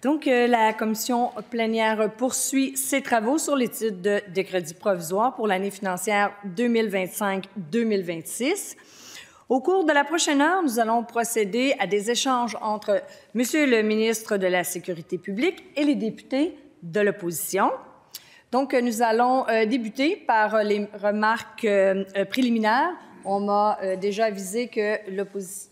Donc, la commission plénière poursuit ses travaux sur l'étude de crédit provisoire pour l'année financière 2025-2026. Au cours de la prochaine heure, nous allons procéder à des échanges entre Monsieur le ministre de la Sécurité publique et les députés de l'opposition. Donc, nous allons débuter par les remarques préliminaires. On m'a déjà avisé que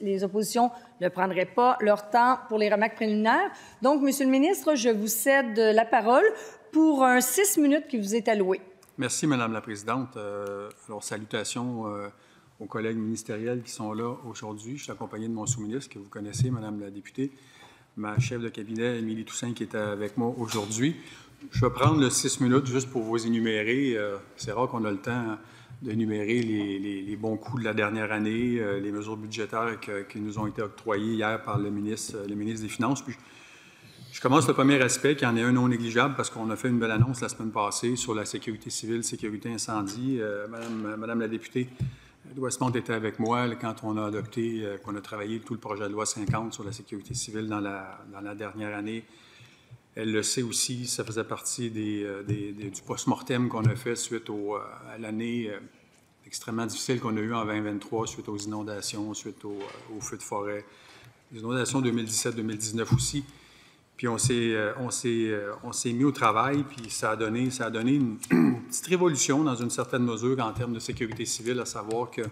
les oppositions ne prendraient pas leur temps pour les remarques préliminaires. Donc, Monsieur le ministre, je vous cède la parole pour 6 minutes qui vous est alloué. Merci, Madame la Présidente. Alors, salutations aux collègues ministériels qui sont là aujourd'hui. Je suis accompagné de mon sous-ministre, que vous connaissez, Madame la députée, ma chef de cabinet, Émilie Toussaint, qui est avec moi aujourd'hui. Je vais prendre le 6 minutes juste pour vous énumérer. C'est rare qu'on a le temps d'énumérer les bons coups de la dernière année, les mesures budgétaires qui nous ont été octroyées hier par le ministre des Finances. Puis, je commence le premier aspect, qui en est un non négligeable, parce qu'on a fait une belle annonce la semaine passée sur la sécurité civile, sécurité incendie. Madame la députée Douesmont était avec moi quand on a adopté, qu'on a travaillé tout le projet de loi 50 sur la sécurité civile dans la dernière année. Elle le sait aussi, ça faisait partie du post-mortem qu'on a fait suite à l'année extrêmement difficile qu'on a eue en 2023, suite aux inondations, suite aux feux de forêt, les inondations 2017-2019 aussi. Puis on s'est mis au travail, puis ça a donné une petite révolution dans une certaine mesure en termes de sécurité civile, à savoir que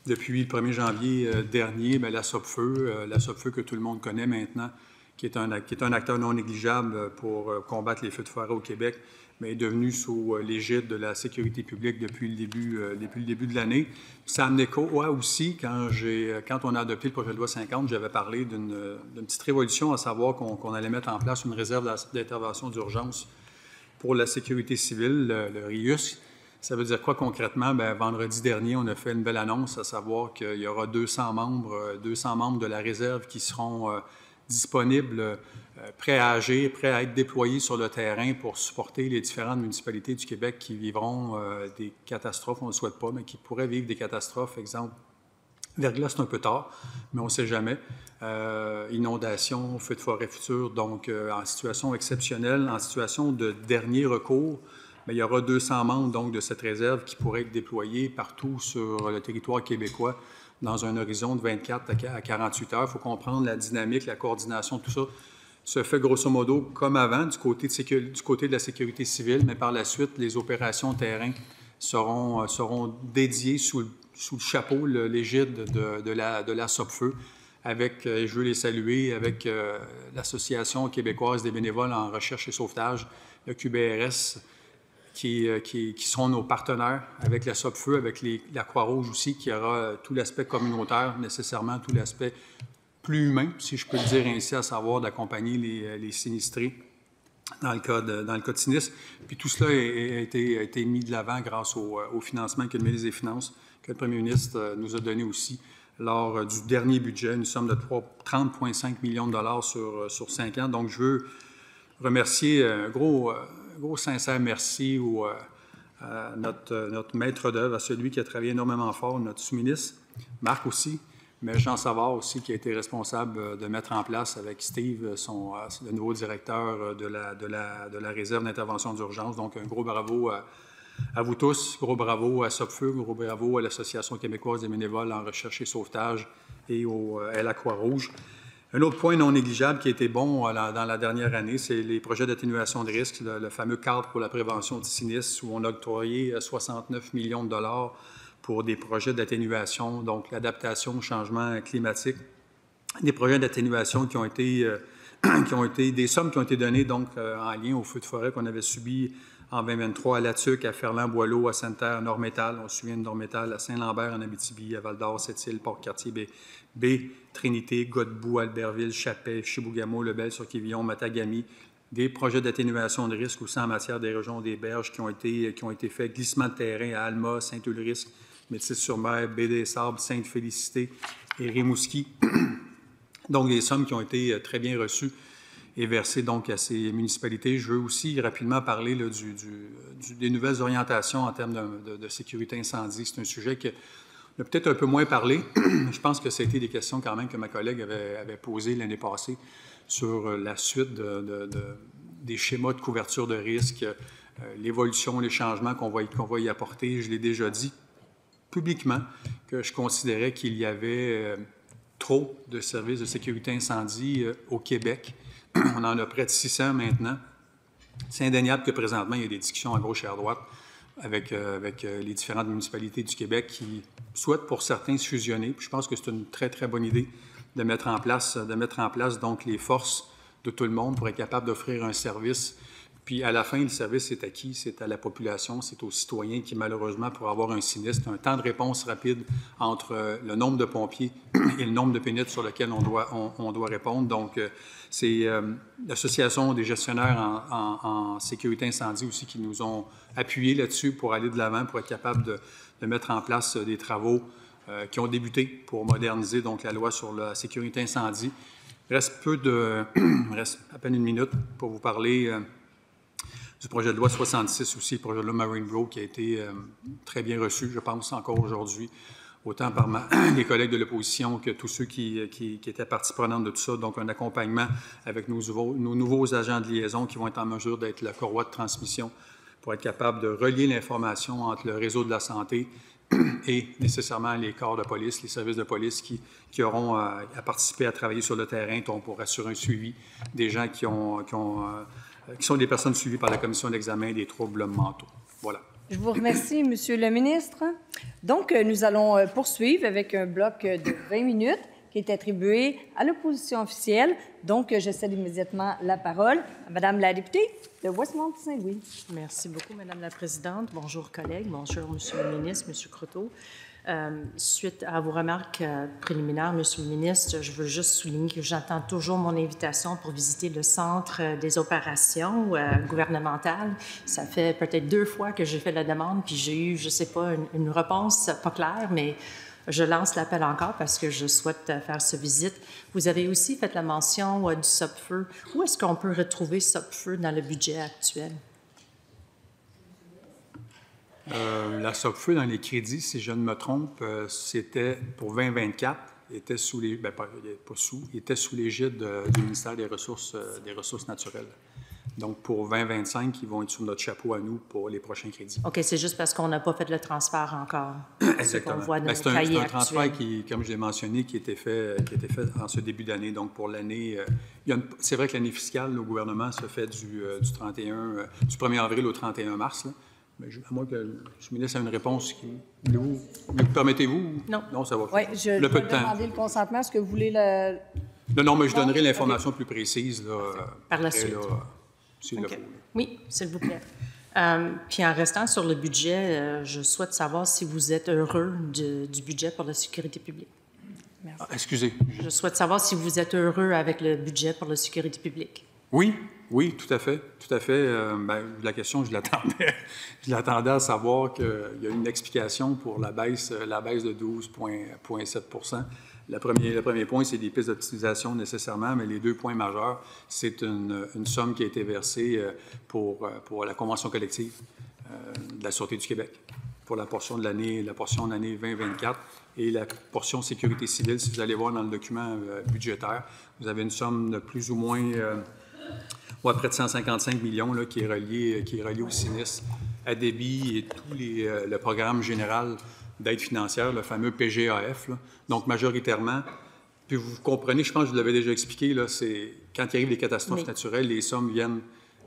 depuis le 1er janvier dernier, bien, la SOPFEU que tout le monde connaît maintenant, qui est un acteur non négligeable pour combattre les feux de forêt au Québec, mais est devenu sous l'égide de la sécurité publique depuis le début de l'année. Ça a amené quoi aussi, quand on a adopté le projet de loi 50, j'avais parlé d'une petite révolution, à savoir qu'on allait mettre en place une réserve d'intervention d'urgence pour la sécurité civile, le RIUS. Ça veut dire quoi concrètement? Bien, vendredi dernier, on a fait une belle annonce, à savoir qu'il y aura 200 membres de la réserve qui seront disponibles, prêts à agir, prêts à être déployés sur le terrain pour supporter les différentes municipalités du Québec qui vivront des catastrophes, on ne le souhaite pas, mais qui pourraient vivre des catastrophes. Exemple, verglas, c'est un peu tard, mais on ne sait jamais. Inondations, feux de forêt futurs, donc en situation exceptionnelle, en situation de dernier recours, bien, il y aura 200 membres donc, de cette réserve qui pourraient être déployés partout sur le territoire québécois dans un horizon de 24 à 48 heures. Il faut comprendre la dynamique, la coordination, tout ça se fait grosso modo comme avant du côté de la sécurité civile, mais par la suite, les opérations terrain seront dédiées sous le chapeau, l'égide de la SOPFEU, avec, je veux les saluer, avec l'Association québécoise des bénévoles en recherche et sauvetage, le QBRS, qui seront nos partenaires avec la SOPFEU, avec la Croix-Rouge aussi, qui aura tout l'aspect communautaire, nécessairement tout l'aspect plus humain, si je peux le dire ainsi, à savoir d'accompagner les sinistrés dans le cas de sinistre. Puis tout cela a été mis de l'avant grâce au financement que le ministre des Finances, que le premier ministre nous a donné aussi lors du dernier budget, une somme de 30,5 millions de dollars sur 5 ans. Donc, je veux remercier un gros sincère merci à notre maître d'œuvre, à celui qui a travaillé énormément fort, notre sous-ministre, Marc aussi, mais Jean Savard aussi, qui a été responsable de mettre en place avec Steve, le nouveau directeur de la réserve d'intervention d'urgence. Donc, un gros bravo à vous tous, gros bravo à SOPFEU, gros bravo à l'Association québécoise des bénévoles en recherche et sauvetage et à la Croix-Rouge. Un autre point non négligeable qui a été bon dans la dernière année, c'est les projets d'atténuation de risque, le fameux cadre pour la prévention du sinistre, où on a octroyé 69 millions de dollars pour des projets d'atténuation, donc l'adaptation au changement climatique, des projets d'atténuation qui ont été des sommes qui ont été données donc en lien aux feux de forêt qu'on avait subis en 2023 à Latuc, à Ferland-Boileau, à Sainte-Terre, Nord-Métal, on se souvient de Nord-Métal, à Saint-Lambert, en Abitibi, à Val-d'Or, Sept-Îles, Port-Cartier, Trinité, Godbout, Albertville, Chapais, Chibougamau, Lebel-sur-Quévillon, Matagami, des projets d'atténuation de risque aussi en matière d'érosion des berges qui ont été faits, glissement de terrain à Alma, Saint-Ulrich, Métis-sur-Mer, Baie-des-Sables, Sainte-Félicité et Rimouski. Donc, des sommes qui ont été très bien reçues et versées donc à ces municipalités. Je veux aussi rapidement parler là, des nouvelles orientations en termes de sécurité incendie. C'est un sujet que a peut-être un peu moins parlé. Je pense que ça a été des questions quand même que ma collègue avait posées l'année passée sur la suite des schémas de couverture de risque, l'évolution, les changements qu'on va y apporter. Je l'ai déjà dit publiquement que je considérais qu'il y avait trop de services de sécurité incendie au Québec. On en a près de 600 maintenant. C'est indéniable que présentement, il y a des discussions à gauche et à droite avec les différentes municipalités du Québec qui souhaitent pour certains se fusionner. Puis je pense que c'est une très, très bonne idée de mettre en place donc les forces de tout le monde pour être capable d'offrir un service. Puis à la fin, le service est à qui? C'est à la population, c'est aux citoyens qui, malheureusement, pour avoir un sinistre, un temps de réponse rapide entre le nombre de pompiers et le nombre de pénites sur lequel on doit répondre. Donc, c'est l'Association des gestionnaires en sécurité incendie aussi qui nous ont appuyés là-dessus pour aller de l'avant, pour être capable de mettre en place des travaux qui ont débuté pour moderniser donc la loi sur la sécurité incendie. Il reste à peine une minute pour vous parler du projet de loi 66 aussi, le projet de loi Marine Grow qui a été très bien reçu, je pense, encore aujourd'hui, autant par les collègues de l'opposition que tous ceux qui étaient partie prenante de tout ça. Donc, un accompagnement avec nos nouveaux agents de liaison qui vont être en mesure d'être la courroie de transmission pour être capable de relier l'information entre le réseau de la santé et nécessairement les corps de police, les services de police qui auront à participer à travailler sur le terrain pour assurer un suivi des gens qui sont des personnes suivies par la commission d'examen des troubles mentaux. Voilà. Je vous remercie, Monsieur le ministre. Donc, nous allons poursuivre avec un bloc de 20 minutes qui est attribué à l'opposition officielle. Donc, je cède immédiatement la parole à Madame la députée de Westmount-Saint-Louis. Merci beaucoup, Madame la présidente. Bonjour, collègues. Bonjour, Monsieur le ministre, Monsieur Croteau. Suite à vos remarques préliminaires, Monsieur le ministre, je veux juste souligner que j'attends toujours mon invitation pour visiter le centre des opérations gouvernementales. Ça fait peut-être 2 fois que j'ai fait la demande, puis j'ai eu, je ne sais pas, une réponse pas claire, mais je lance l'appel encore parce que je souhaite faire cette visite. Vous avez aussi fait la mention du SOPFEU. Où est-ce qu'on peut retrouver SOPFEU dans le budget actuel? La SOPFEU, dans les crédits, si je ne me trompe, c'était pour 2024, était sous les, il était sous l'égide du ministère des Ressources naturelles. Donc, pour 2025, ils vont être sur notre chapeau à nous pour les prochains crédits. OK, c'est juste parce qu'on n'a pas fait le transfert encore. Exactement. C'est un transfert qui, comme je l'ai mentionné, qui a été fait en ce début d'année. Donc, pour l'année, c'est vrai que l'année fiscale, le gouvernement se fait du 1er avril au 31 mars, là. Mais à moins que le ministre ait une réponse qui... Permettez-vous? Non. Non, ça va. Oui, je vais demander le consentement. Est-ce que vous voulez le... Non, mais je donnerai l'information plus précise. Là, par la suite. S'il le faut. Oui, s'il vous plaît. Puis en restant sur le budget, je souhaite savoir si vous êtes heureux du budget pour la sécurité publique. Merci. Excusez. Je souhaite savoir si vous êtes heureux avec le budget pour la sécurité publique. Oui, tout à fait. La question, je l'attendais à savoir qu'il y a une explication pour la baisse de 12,7 Le premier point, c'est des pistes d'optimisation nécessairement, mais les 2 points majeurs, c'est une somme qui a été versée pour la convention collective de la Sûreté du Québec pour la portion de l'année 2024 et la portion sécurité civile. Si vous allez voir dans le document budgétaire, vous avez une somme de plus ou moins près de 155 millions là, qui est relié au sinistre, à débit et tout le programme général d'aide financière, le fameux PGAF. Là. Donc, majoritairement, puis vous comprenez, je pense que je vous l'avais déjà expliqué, là, c'est quand il arrive des catastrophes naturelles, les sommes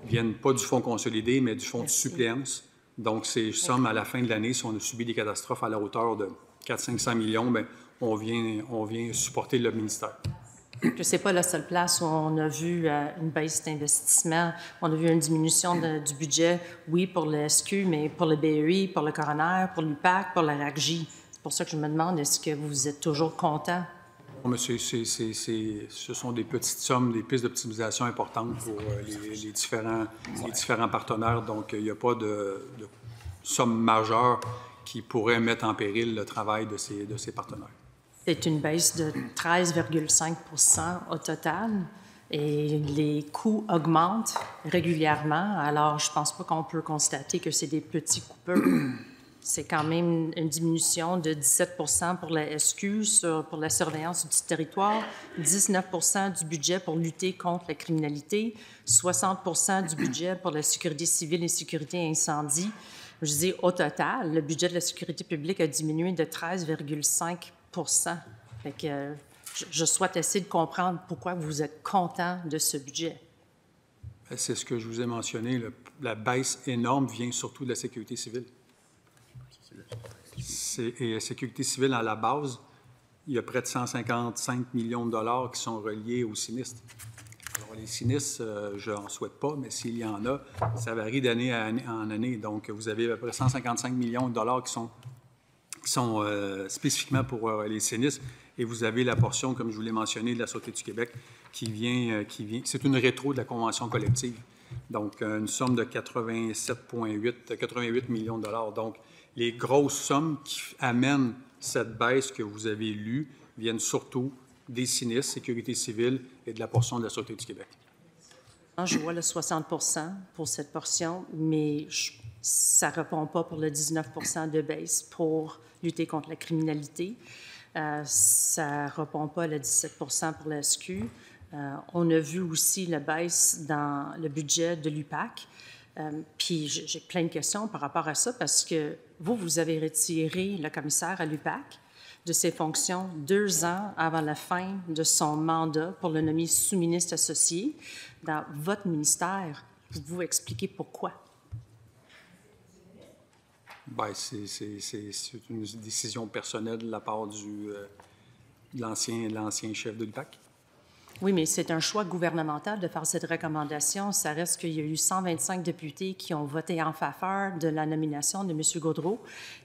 viennent pas du fonds consolidé, mais du fonds de suppléance. Donc, ces sommes, à la fin de l'année, si on a subi des catastrophes à la hauteur de 400-500 millions, bien, on vient supporter le ministère. Que ce n'est pas la seule place où on a vu une baisse d'investissement. On a vu une diminution du budget, oui, pour le SQ, mais pour le BEI, pour le coroner, pour l'UPAC, pour la RACJ. C'est pour ça que je me demande, est-ce que vous êtes toujours content? Ce sont des petites sommes, des pistes d'optimisation importantes pour les différents partenaires. Donc, il n'y a pas de somme majeure qui pourrait mettre en péril le travail de ces partenaires. C'est une baisse de 13,5 % au total et les coûts augmentent régulièrement. Alors, je ne pense pas qu'on peut constater que c'est des petits coupeurs. C'est quand même une diminution de 17 pour la SQ, pour la surveillance du territoire, 19 du budget pour lutter contre la criminalité, 60 du budget pour la sécurité civile et sécurité incendie. Je dis au total, le budget de la sécurité publique a diminué de 13,5 Fait que je souhaite essayer de comprendre pourquoi vous êtes content de ce budget. C'est ce que je vous ai mentionné. La baisse énorme vient surtout de la sécurité civile. Et la sécurité civile, à la base, il y a près de 155 millions de dollars qui sont reliés aux sinistres. Alors, les sinistres, je n'en souhaite pas, mais s'il y en a, ça varie d'année en année. Donc, vous avez à peu près 155 millions de dollars qui sont spécifiquement pour les sinistres. Et vous avez la portion, comme je vous l'ai mentionné, de la Sûreté du Québec qui vient. C'est une rétro de la convention collective. Donc, une somme de 88 millions de dollars. Donc, les grosses sommes qui amènent cette baisse que vous avez lue viennent surtout des sinistres, sécurité civile et de la portion de la Sûreté du Québec. Je vois le 60 pour cette portion, mais ça ne répond pas pour le 19 de baisse pour lutter contre la criminalité. Ça ne répond pas à le 17 pour la SQ. On a vu aussi la baisse dans le budget de l'UPAC. Puis j'ai plein de questions par rapport à ça parce que vous avez retiré le commissaire à l'UPAC de ses fonctions 2 ans avant la fin de son mandat pour le nommer sous-ministre associé dans votre ministère. Pouvez-vous expliquer pourquoi? Bien, c'est une décision personnelle de la part de l'ancien chef de l'UPAC. Oui, mais c'est un choix gouvernemental de faire cette recommandation. Ça reste qu'il y a eu 125 députés qui ont voté en faveur de la nomination de M. Gaudreault.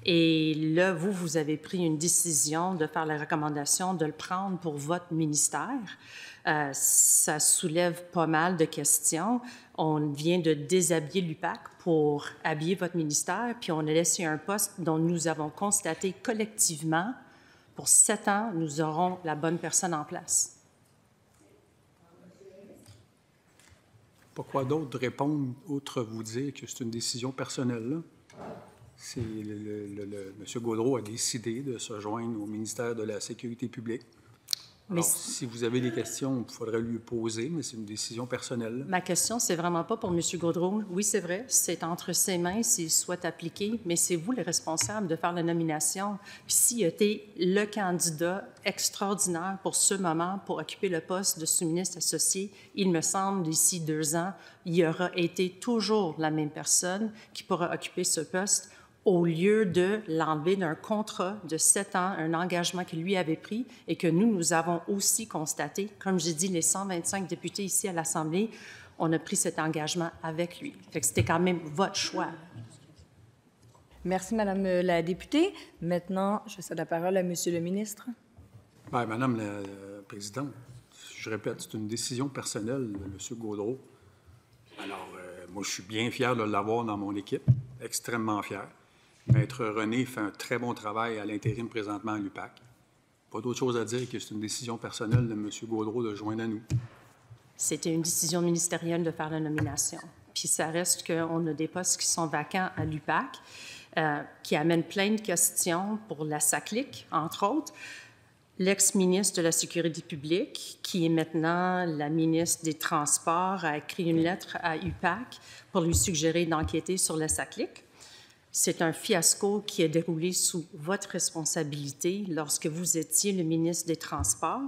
Et là, vous avez pris une décision de faire la recommandation de le prendre pour votre ministère. Ça soulève pas mal de questions. On vient de déshabiller l'UPAC pour habiller votre ministère, puis on a laissé un poste dont nous avons constaté collectivement, pour 7 ans, nous aurons la bonne personne en place. Pourquoi d'autre répondre, outre vous dire que c'est une décision personnelle, là? C'est M. Gaudreault a décidé de se joindre au ministère de la Sécurité publique. Alors, si vous avez des questions, il faudrait lui poser, mais c'est une décision personnelle, là. Ma question, c'est vraiment pas pour M. Gaudreault. Oui, c'est vrai, c'est entre ses mains s'il souhaite appliquer, mais c'est vous les responsables de faire la nomination. Puis s'il a été le candidat extraordinaire pour ce moment, pour occuper le poste de sous-ministre associé, il me semble, d'ici 2 ans, il aura été toujours la même personne qui pourra occuper ce poste, au lieu de l'enlever d'un contrat de 7 ans, un engagement qu'il lui avait pris et que nous avons aussi constaté. Comme j'ai dit, les 125 députés ici à l'Assemblée, on a pris cet engagement avec lui. Fait que c'était quand même votre choix. Merci, Madame la députée. Maintenant, je cède la parole à Monsieur le ministre. Bien, Madame la Présidente, je répète, c'est une décision personnelle de M. Gaudreault. Alors, moi, je suis bien fier de l'avoir dans mon équipe, extrêmement fier. Maître René fait un très bon travail à l'intérim présentement à l'UPAC. Pas d'autre chose à dire que c'est une décision personnelle de M. Gaudreault de joindre à nous. C'était une décision ministérielle de faire la nomination. Puis ça reste qu'on a des postes qui sont vacants à l'UPAC, qui amènent plein de questions pour la SACLIC, entre autres. L'ex-ministre de la Sécurité publique, qui est maintenant la ministre des Transports, a écrit une lettre à UPAC pour lui suggérer d'enquêter sur la SACLIC. C'est un fiasco qui est déroulé sous votre responsabilité lorsque vous étiez le ministre des Transports.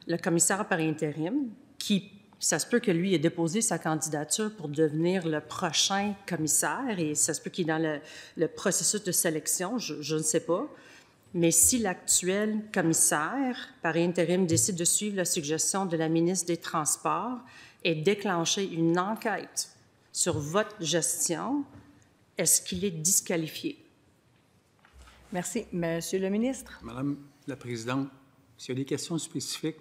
Le commissaire par intérim, qui, ça se peut que lui ait déposé sa candidature pour devenir le prochain commissaire, et ça se peut qu'il est dans le processus de sélection, je ne sais pas. Mais si l'actuel commissaire par intérim décide de suivre la suggestion de la ministre des Transports et déclencher une enquête sur votre gestion, est-ce qu'il est disqualifié? Merci. Monsieur le ministre. Madame la Présidente, s'il y a des questions spécifiques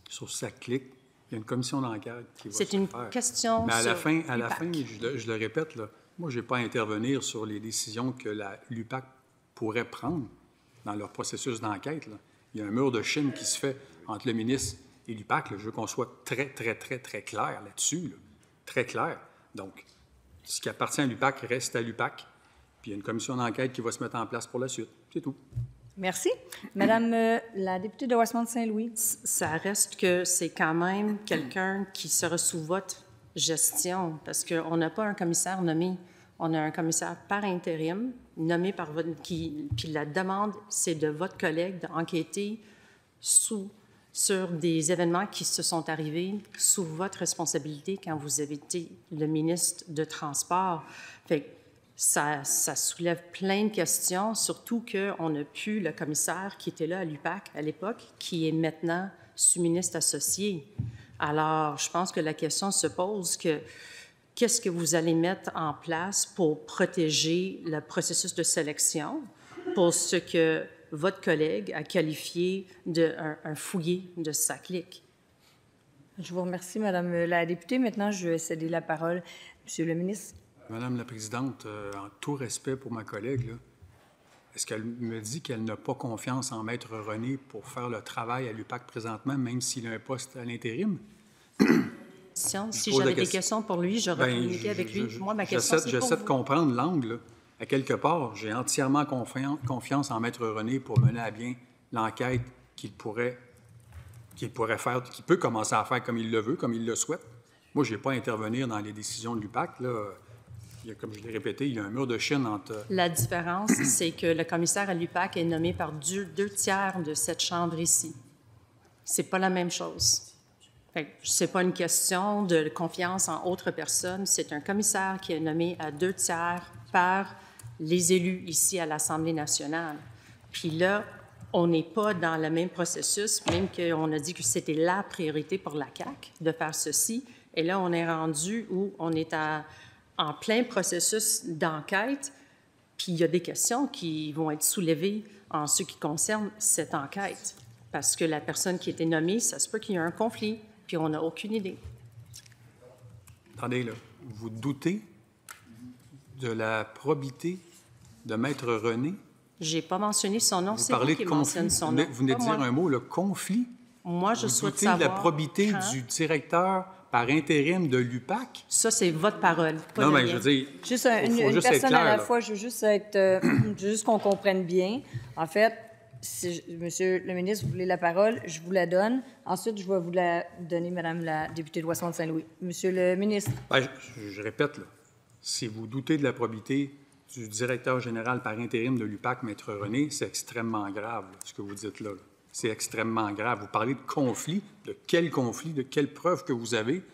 sur SACLIC, il y a une commission d'enquête qui va se faire. C'est une question mais à la fin, l'UPAC. je le répète, là, moi, je n'ai pas à intervenir sur les décisions que l'UPAC pourrait prendre dans leur processus d'enquête, là. Il y a un mur de Chine qui se fait entre le ministre et l'UPAC. Je veux qu'on soit très, très, très, très clair là-dessus, là. Très clair. Donc, ce qui appartient à l'UPAC reste à l'UPAC. Puis Puis il y a une commission d'enquête qui va se mettre en place pour la suite. C'est tout. Merci. Madame la députée de Westmount-Saint-Louis. Ça reste que c'est quand même quelqu'un qui sera sous votre gestion, parce qu'on n'a pas un commissaire nommé. On a un commissaire par intérim, nommé par votre... Puis la demande, c'est de votre collègue d'enquêter sur des événements qui se sont arrivés sous votre responsabilité quand vous avez été le ministre de Transport. Fait que ça soulève plein de questions, surtout qu'on n'a plus le commissaire qui était là à l'UPAC à l'époque, qui est maintenant sous-ministre associé. Alors, je pense que la question se pose que qu'est-ce que vous allez mettre en place pour protéger le processus de sélection pour ce que votre collègue a qualifié d'un fouillis de sa clique? Je vous remercie, Madame la députée. Maintenant, je vais céder la parole. Monsieur le ministre. Madame la présidente, en tout respect pour ma collègue, est-ce qu'elle me dit qu'elle n'a pas confiance en Maître René pour faire le travail à l'UPAC présentement, même s'il a un poste à l'intérim? Si j'avais des questions pour lui, j'aurais communiqué avec lui. Moi, ma question, c'est pour j'essaie vous. de comprendre l'angle. À quelque part, j'ai entièrement confiance en Maître René pour mener à bien l'enquête qu'il pourrait faire, qu'il peut commencer à faire comme il le veut, comme il le souhaite. Moi, je n'ai pas à intervenir dans les décisions de l'UPAC, là. Comme je l'ai répété, il y a un mur de Chine entre... La différence, c'est que le commissaire à l'UPAC est nommé par 2/3 de cette chambre ici. C'est pas la même chose. Ce n'est pas une question de confiance en autre personne. C'est un commissaire qui est nommé à 2/3 par les élus ici à l'Assemblée nationale. Puis là, on n'est pas dans le même processus, même qu'on a dit que c'était la priorité pour la CAQ de faire ceci. Et là, on est rendu où on est en plein processus d'enquête, puis il y a des questions qui vont être soulevées en ce qui concerne cette enquête. Parce que la personne qui a été nommée, ça se peut qu'il y ait un conflit, puis on n'a aucune idée. Attendez, là, vous doutez de la probité de Maître René? Je n'ai pas mentionné son nom, c'est vous qui mentionne son nom. Vous venez de dire un mot, le conflit? Moi, je souhaite doutez savoir... de la probité du directeur par intérim de l'UPAC? Ça, c'est votre parole, pas non, le mais mien. je veux dire, juste une personne à la fois, je veux juste qu'on comprenne bien. En fait, si Monsieur le ministre, vous voulez la parole, je vous la donne. Ensuite, je vais vous la donner, Madame la députée de Westmount-Saint-Louis. Monsieur le ministre. Bien, je répète, là, si vous doutez de la probité du directeur général par intérim de l'UPAC, Maître René, c'est extrêmement grave, là, ce que vous dites là. C'est extrêmement grave. Vous parlez de conflit. De quel conflit? De quelle preuve que vous avez?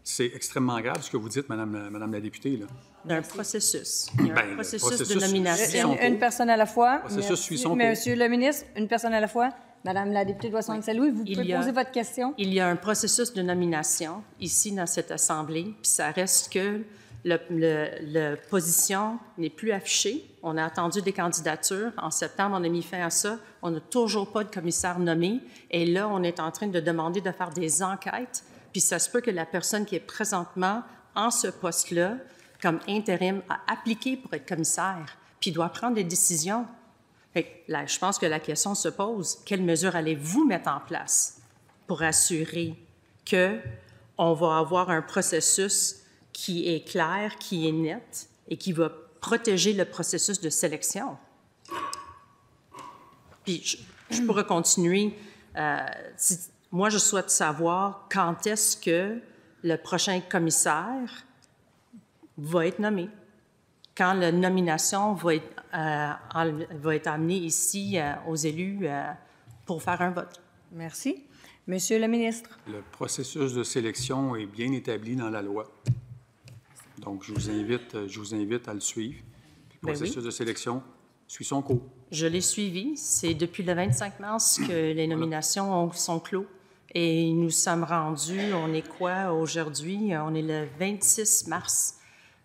C'est extrêmement grave ce que vous dites, Madame la députée. D'un processus. Il y a un processus de nomination. Une personne à la fois. Le processus suit son cours. Monsieur le ministre, une personne à la fois. Madame la députée de Westmount-Saint-Louis, vous pouvez poser votre question. Il y a un processus de nomination ici dans cette Assemblée, puis ça reste que la position n'est plus affichée. On a attendu des candidatures. En septembre, on a mis fin à ça. On n'a toujours pas de commissaire nommé. Et là, on est en train de demander de faire des enquêtes. Puis ça se peut que la personne qui est présentement en ce poste-là, comme intérim, a appliqué pour être commissaire, puis doit prendre des décisions. Fait que là, je pense que la question se pose, quelles mesures allez-vous mettre en place pour assurer qu'on va avoir un processus qui est clair, qui est net et qui va protéger le processus de sélection? Puis je pourrais continuer. Moi, je souhaite savoir quand est-ce que le prochain commissaire va être nommé, quand la nomination va être amenée ici aux élus pour faire un vote. Merci. Monsieur le ministre. Le processus de sélection est bien établi dans la loi. Donc, je vous invite à le suivre. Le processus de sélection suit son cours. Je l'ai suivi. C'est depuis le 25 mars que les nominations sont clos. Et nous sommes rendus, on est quoi aujourd'hui? On est le 26 mars.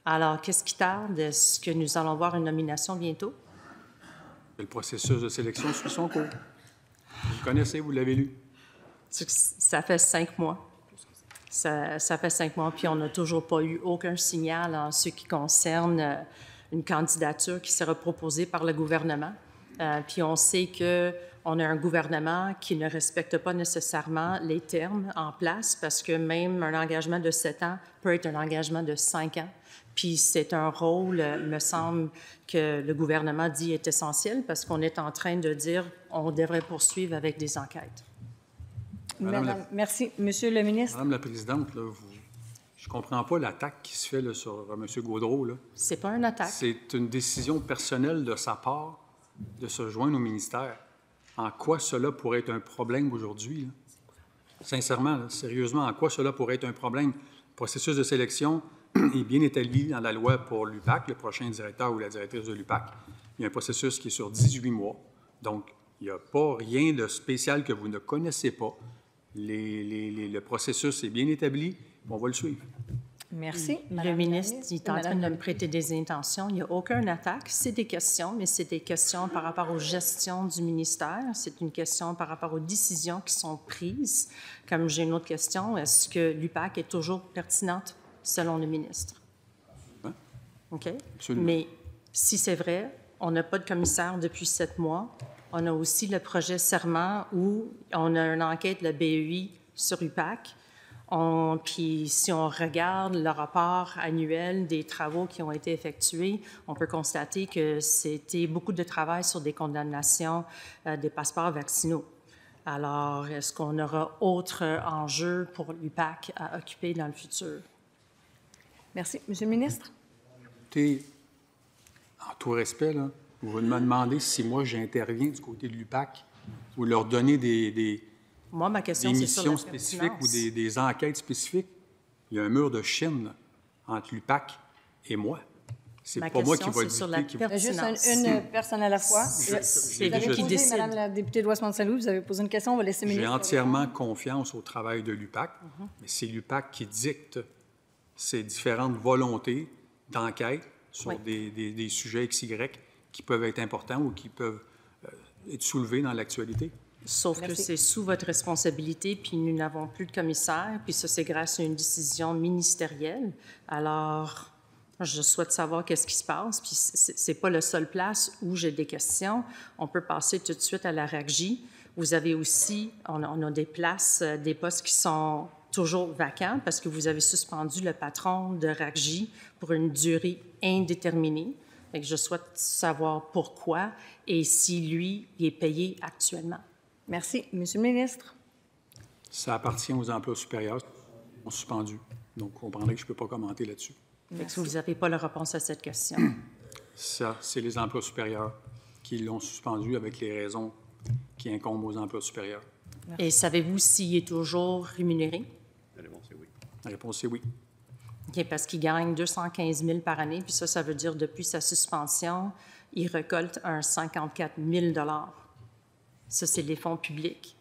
Alors, qu'est-ce qui tarde? Est-ce que nous allons voir une nomination bientôt? Le processus de sélection suit son cours. Vous le connaissez, vous l'avez lu. Ça fait 5 mois. Ça fait 5 mois, puis on n'a toujours pas eu aucun signal en ce qui concerne une candidature qui sera proposée par le gouvernement. Puis on sait on a un gouvernement qui ne respecte pas nécessairement les termes en place parce que même un engagement de 7 ans peut être un engagement de 5 ans. Puis c'est un rôle, me semble, que le gouvernement dit est essentiel parce qu'on est en train de dire on devrait poursuivre avec des enquêtes. Merci. Monsieur le ministre. Madame la Présidente, là, je ne comprends pas l'attaque qui se fait là, sur M. Gaudreault. Ce n'est pas une attaque. C'est une décision personnelle de sa part de se joindre au ministère. En quoi cela pourrait être un problème aujourd'hui? Sincèrement, là, sérieusement, en quoi cela pourrait être un problème? Le processus de sélection est bien établi dans la loi pour l'UPAC, le prochain directeur ou la directrice de l'UPAC. Il y a un processus qui est sur 18 mois. Donc, il n'y a pas rien de spécial que vous ne connaissez pas. Le processus est bien établi. On va le suivre. Merci. Le ministre est en train de me prêter des intentions. Il n'y a aucune attaque. C'est des questions, mais c'est des questions par rapport aux gestions du ministère. C'est une question par rapport aux décisions qui sont prises. Comme j'ai une autre question, est-ce que l'UPAC est toujours pertinente selon le ministre? Hein? OK. Absolument. Mais si c'est vrai, on n'a pas de commissaire depuis 7 mois. On a aussi le projet Serment où on a une enquête, le BEI, sur UPAC. Puis si on regarde le rapport annuel des travaux qui ont été effectués, on peut constater que c'était beaucoup de travail sur des condamnations des passeports vaccinaux. Alors, est-ce qu'on aura autre enjeu pour l'UPAC à occuper dans le futur? Merci. Monsieur le ministre. Écoutez, en tout respect, là, vous me demandez si moi j'interviens du côté de l'UPAC ou leur donner des Moi, ma question, c'est sur la missions spécifiques ou des enquêtes spécifiques. Il y a un mur de Chine entre l'UPAC et moi. C'est pas moi qui va dicter. Juste une personne à la fois. C'est vous avez lui qui posé, décide. Madame la députée d'Ouest-Mont-Saint-Louis, vous avez posé une question, on va laisser le ministre. J'ai entièrement confiance au travail de l'UPAC, mais c'est l'UPAC qui dicte ces différentes volontés d'enquête sur des sujets XY qui peuvent être importants ou qui peuvent être soulevés dans l'actualité. Sauf que c'est sous votre responsabilité, puis nous n'avons plus de commissaire, puis ça, c'est grâce à une décision ministérielle. Alors, je souhaite savoir qu'est-ce qui se passe, puis c'est pas la seule place où j'ai des questions. On peut passer tout de suite à la RACJ. Vous avez aussi, on a des places, des postes qui sont toujours vacants parce que vous avez suspendu le patron de RACJ pour une durée indéterminée. Fait que je souhaite savoir pourquoi et si lui, il est payé actuellement. Merci. Monsieur le ministre. Ça appartient aux emplois supérieurs. Ils sont suspendus. Donc, vous comprendrez que je ne peux pas commenter là-dessus. Fait que vous n'avez pas la réponse à cette question. Ça, c'est les emplois supérieurs qui l'ont suspendu avec les raisons qui incombent aux emplois supérieurs. Et savez-vous s'il est toujours rémunéré? La réponse est oui. La réponse est oui. OK, parce qu'il gagne 215 000 par année, puis ça veut dire depuis sa suspension, il récolte un 54 000 Ça, c'est les fonds publics.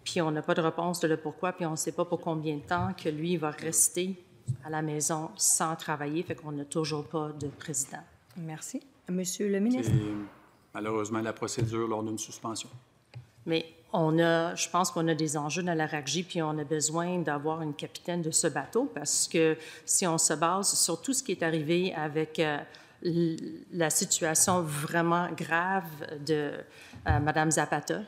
Puis on n'a pas de réponse de le pourquoi, puis on ne sait pas pour combien de temps que lui va rester à la maison sans travailler, fait qu'on n'a toujours pas de président. Merci. Monsieur le ministre. C'est malheureusement la procédure lors d'une suspension. Mais je pense qu'on a des enjeux dans la RACJ, puis on a besoin d'avoir une capitaine de ce bateau, parce que si on se base sur tout ce qui est arrivé avec la situation vraiment grave de Mme Zapata,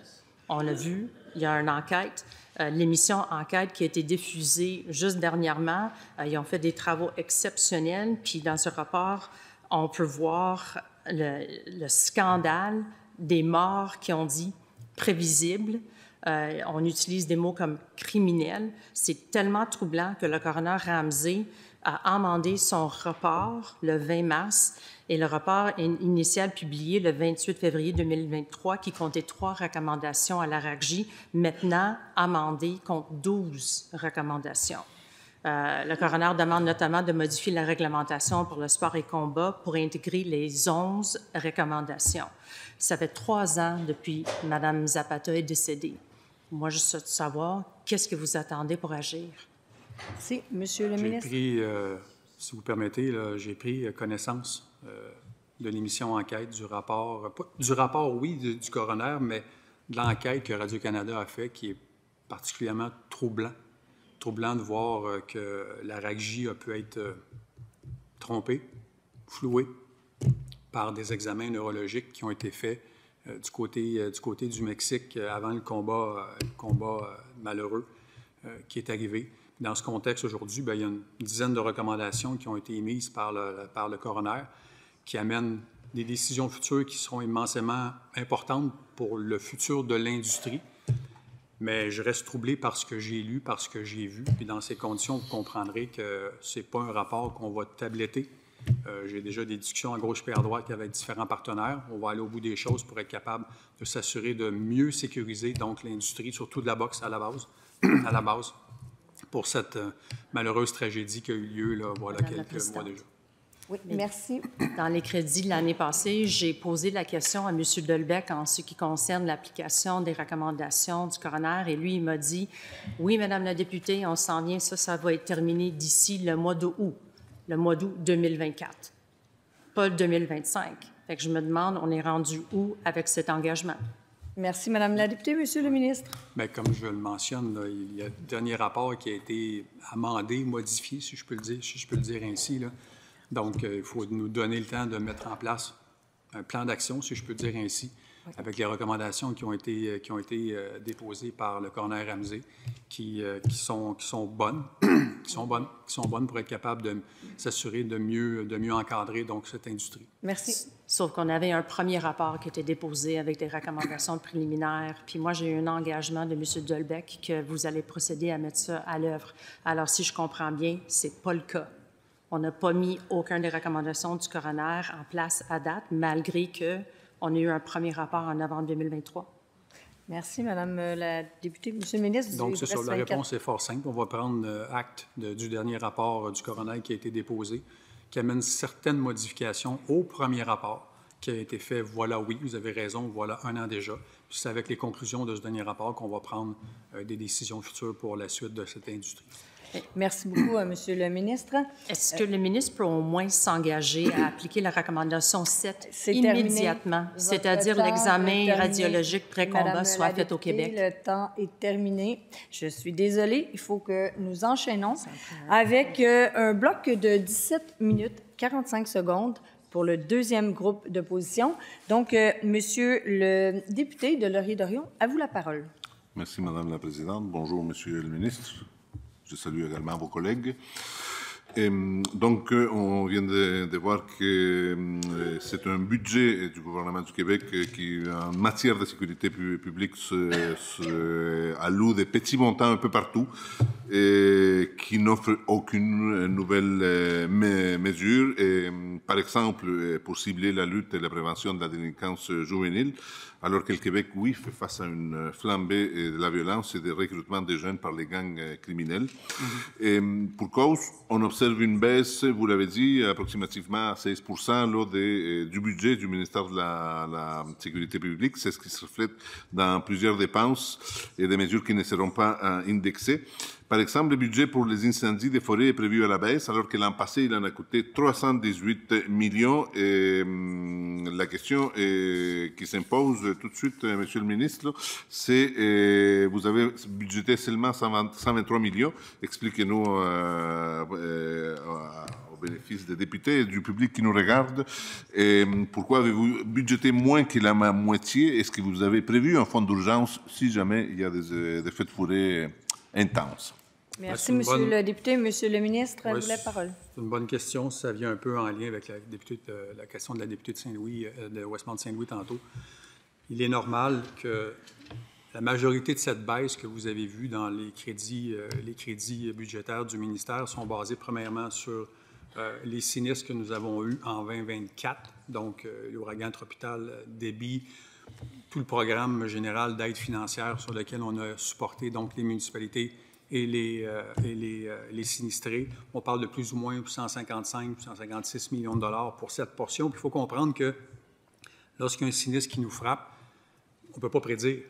on a vu, il y a une enquête, l'émission Enquête qui a été diffusée juste dernièrement, ils ont fait des travaux exceptionnels, puis dans ce rapport, on peut voir le scandale des morts qui ont dit prévisible. On utilise des mots comme criminel. C'est tellement troublant que le coroner Ramsey a amendé son rapport le 20 mars et le rapport initial publié le 28 février 2023 qui comptait 3 recommandations à la RACJ, maintenant amendé compte 12 recommandations. Le coroner demande notamment de modifier la réglementation pour le sport et combat pour intégrer les 11 recommandations. Ça fait 3 ans depuis que Mme Zapata est décédée. Moi, je souhaite savoir qu'est-ce que vous attendez pour agir. Merci. Monsieur le ministre. Si vous permettez, j'ai pris connaissance de l'émission Enquête, du rapport, du coroner, mais de l'enquête que Radio-Canada a fait, qui est particulièrement troublant. Troublant de voir que la RACJ a pu être trompée, flouée par des examens neurologiques qui ont été faits du côté du Mexique avant le combat malheureux qui est arrivé. Dans ce contexte, aujourd'hui, bien, il y a une dizaine de recommandations qui ont été émises par le coroner qui amènent des décisions futures qui seront immensément importantes pour le futur de l'industrie. Mais je reste troublé par ce que j'ai lu, par ce que j'ai vu. Puis dans ces conditions, vous comprendrez que ce n'est pas un rapport qu'on va tabletter. J'ai déjà des discussions à gauche et à droite avec différents partenaires. On va aller au bout des choses pour être capable de s'assurer de mieux sécuriser donc l'industrie, surtout de la boxe à la base, pour cette malheureuse tragédie qui a eu lieu là, voilà, quelques mois déjà. Oui, merci. Dans les crédits de l'année passée, j'ai posé la question à M. Delbecq en ce qui concerne l'application des recommandations du coroner et lui, il m'a dit « Oui, Madame la députée, on s'en vient, ça va être terminé d'ici le mois d'août 2024, pas le 2025. » Fait que je me demande, on est rendu où avec cet engagement? Merci, Madame la députée. Monsieur le ministre. Bien, comme je le mentionne, là, il y a le dernier rapport qui a été amendé, modifié, si je peux le dire ainsi, là. Donc, il faut nous donner le temps de mettre en place un plan d'action, si je peux dire ainsi, avec les recommandations qui ont été déposées par le coroner Ramsey, qui sont bonnes, qui sont bonnes pour être capable de s'assurer de mieux encadrer donc cette industrie. Merci. Sauf qu'on avait un premier rapport qui était déposé avec des recommandations préliminaires. Puis moi, j'ai eu un engagement de M. Delbecq que vous allez procéder à mettre ça à l'œuvre. Alors, si je comprends bien, c'est pas le cas. On n'a pas mis aucune des recommandations du coroner en place à date, malgré qu'on a eu un premier rapport en novembre 2023. Merci, Madame la députée. Monsieur le ministre, donc, c'est ça. La réponse est fort simple. On va prendre acte du dernier rapport du coroner qui a été déposé, qui amène certaines modifications au premier rapport qui a été fait, voilà, oui, vous avez raison, voilà, 1 an déjà. Puis c'est avec les conclusions de ce dernier rapport qu'on va prendre des décisions futures pour la suite de cette industrie. Merci beaucoup, Monsieur le ministre. Est-ce que le ministre peut au moins s'engager à appliquer la recommandation 7 immédiatement, c'est-à-dire l'examen radiologique pré-combat soit fait au Québec? Le temps est terminé. Je suis désolée. Il faut que nous enchaînons avec un bloc de 17 minutes 45 secondes pour le deuxième groupe d'opposition. Donc, Monsieur le député de Laurier-Dorion, à vous la parole. Merci, Madame la Présidente. Bonjour, Monsieur le ministre. Je salue également vos collègues. Donc, on vient de voir que c'est un budget du gouvernement du Québec qui, en matière de sécurité publique, alloue des petits montants un peu partout et qui n'offre aucune nouvelle mesure. Par exemple, pour cibler la lutte et la prévention de la délinquance juvénile, alors que le Québec, oui, fait face à une flambée de la violence et des recrutements des jeunes par les gangs criminels. Et pour cause, on observe une baisse, vous l'avez dit, approximativement à 16% du budget du ministère de la Sécurité publique. C'est ce qui se reflète dans plusieurs dépenses et des mesures qui ne seront pas indexées. Par exemple, le budget pour les incendies des forêts est prévu à la baisse, alors que l'an passé, il en a coûté 318 millions. Et la question qui s'impose tout de suite, Monsieur le ministre, c'est vous avez budgété seulement 123 millions. Expliquez-nous au bénéfice des députés et du public qui nous regarde, et pourquoi avez-vous budgété moins que la moitié? Est-ce que vous avez prévu un fonds d'urgence si jamais il y a des feux de forêt intenses? Merci, Monsieur le député. Monsieur le ministre, à vous la parole. C'est une bonne question. Ça vient un peu en lien avec la question de la députée de Saint-Louis, de Westmount-Saint-Louis tantôt. Il est normal que la majorité de cette baisse que vous avez vue dans les crédits budgétaires du ministère sont basés premièrement sur les sinistres que nous avons eus en 2024, donc l'ouragan tropical Debby, tout le programme général d'aide financière sur lequel on a supporté donc les municipalités et les sinistrés. On parle de plus ou moins 155, 156 millions de dollars pour cette portion. Puis il faut comprendre que lorsqu'il y a un sinistre qui nous frappe, on ne peut pas prédire.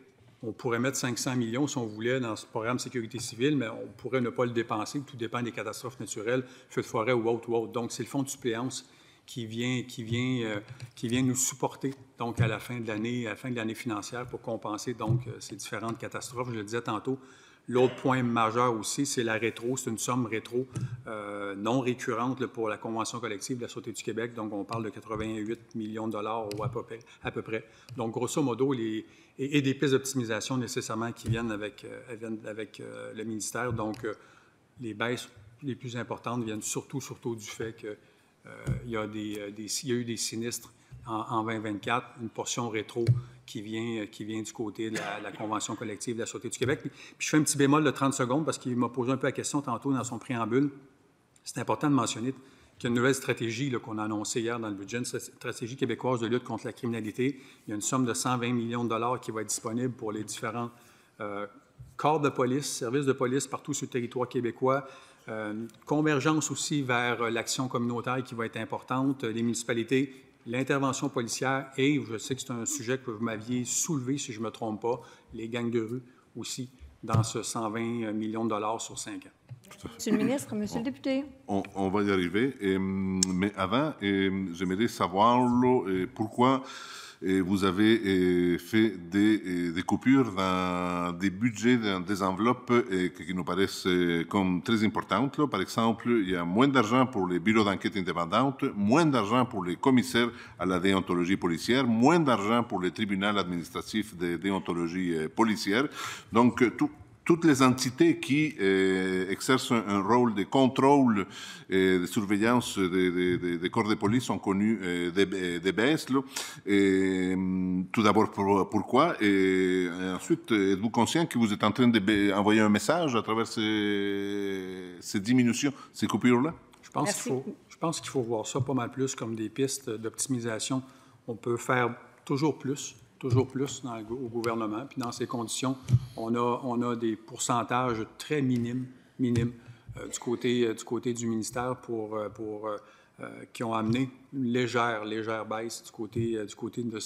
On pourrait mettre 500 millions si on voulait dans ce programme de sécurité civile, mais on pourrait ne pas le dépenser. Tout dépend des catastrophes naturelles, feux de forêt ou autre. Donc, c'est le fonds de suppléance qui vient nous supporter donc à la fin de l'année financière pour compenser donc ces différentes catastrophes. Je le disais tantôt, L'autre point majeur aussi, c'est la rétro. C'est une somme rétro non récurrente là, pour la Convention collective de la Sûreté du Québec. Donc, on parle de 88 millions de dollars ou à peu près. Donc, grosso modo, et des pistes d'optimisation nécessairement qui viennent avec le ministère. Donc, les baisses les plus importantes viennent surtout du fait qu'il y a eu des sinistres en 2024, une portion rétro qui vient du côté de la Convention collective de la Sûreté du Québec. Puis je fais un petit bémol de 30 secondes parce qu'il m'a posé un peu la question tantôt dans son préambule. C'est important de mentionner qu'il y a une nouvelle stratégie qu'on a annoncée hier dans le budget, une stratégie québécoise de lutte contre la criminalité. Il y a une somme de 120 millions de dollars qui va être disponible pour les différents corps de police, services de police partout sur le territoire québécois. Convergence aussi vers l'action communautaire qui va être importante, les municipalités, l'intervention policière et, je sais que c'est un sujet que vous m'aviez soulevé, si je ne me trompe pas, les gangs de rue aussi, dans ce 120 millions de dollars sur 5 ans. Monsieur le ministre, monsieur le député. On va y arriver. Mais avant, j'aimerais savoir pourquoi vous avez fait des coupures dans des budgets, dans des enveloppes qui nous paraissent comme très importantes. Là. Par exemple, il y a moins d'argent pour les bureaux d'enquête indépendantes, moins d'argent pour les commissaires à la déontologie policière, moins d'argent pour les tribunaux administratifs de déontologie policière. Donc, toutes les entités qui exercent un rôle de contrôle et de surveillance des corps de police ont connu des baisses. Là. Tout d'abord, pourquoi? Et ensuite, êtes-vous conscient que vous êtes en train d'envoyer un message à travers ces diminutions, ces coupures-là? Je pense qu'il faut voir ça pas mal plus comme des pistes d'optimisation. On peut faire toujours plus au gouvernement. Puis dans ces conditions, on a des pourcentages très minimes du côté du ministère qui ont amené une légère baisse du côté de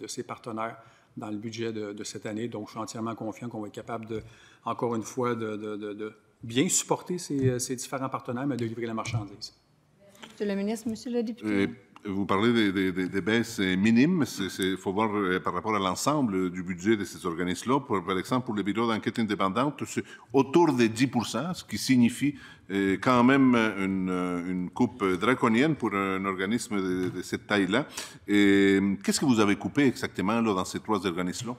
ses partenaires dans le budget de cette année. Donc, je suis entièrement confiant qu'on va être capable, encore une fois, de bien supporter ces différents partenaires, mais de livrer la marchandise. Monsieur le ministre, monsieur le député. Vous parlez des baisses minimes. Il faut voir par rapport à l'ensemble du budget de ces organismes-là. Par exemple, pour les bureaux d'enquête indépendante, c'est autour de 10 %, ce qui signifie quand même une coupe draconienne pour un organisme de cette taille-là. Qu'est-ce que vous avez coupé exactement là, dans ces 3 organismes-là?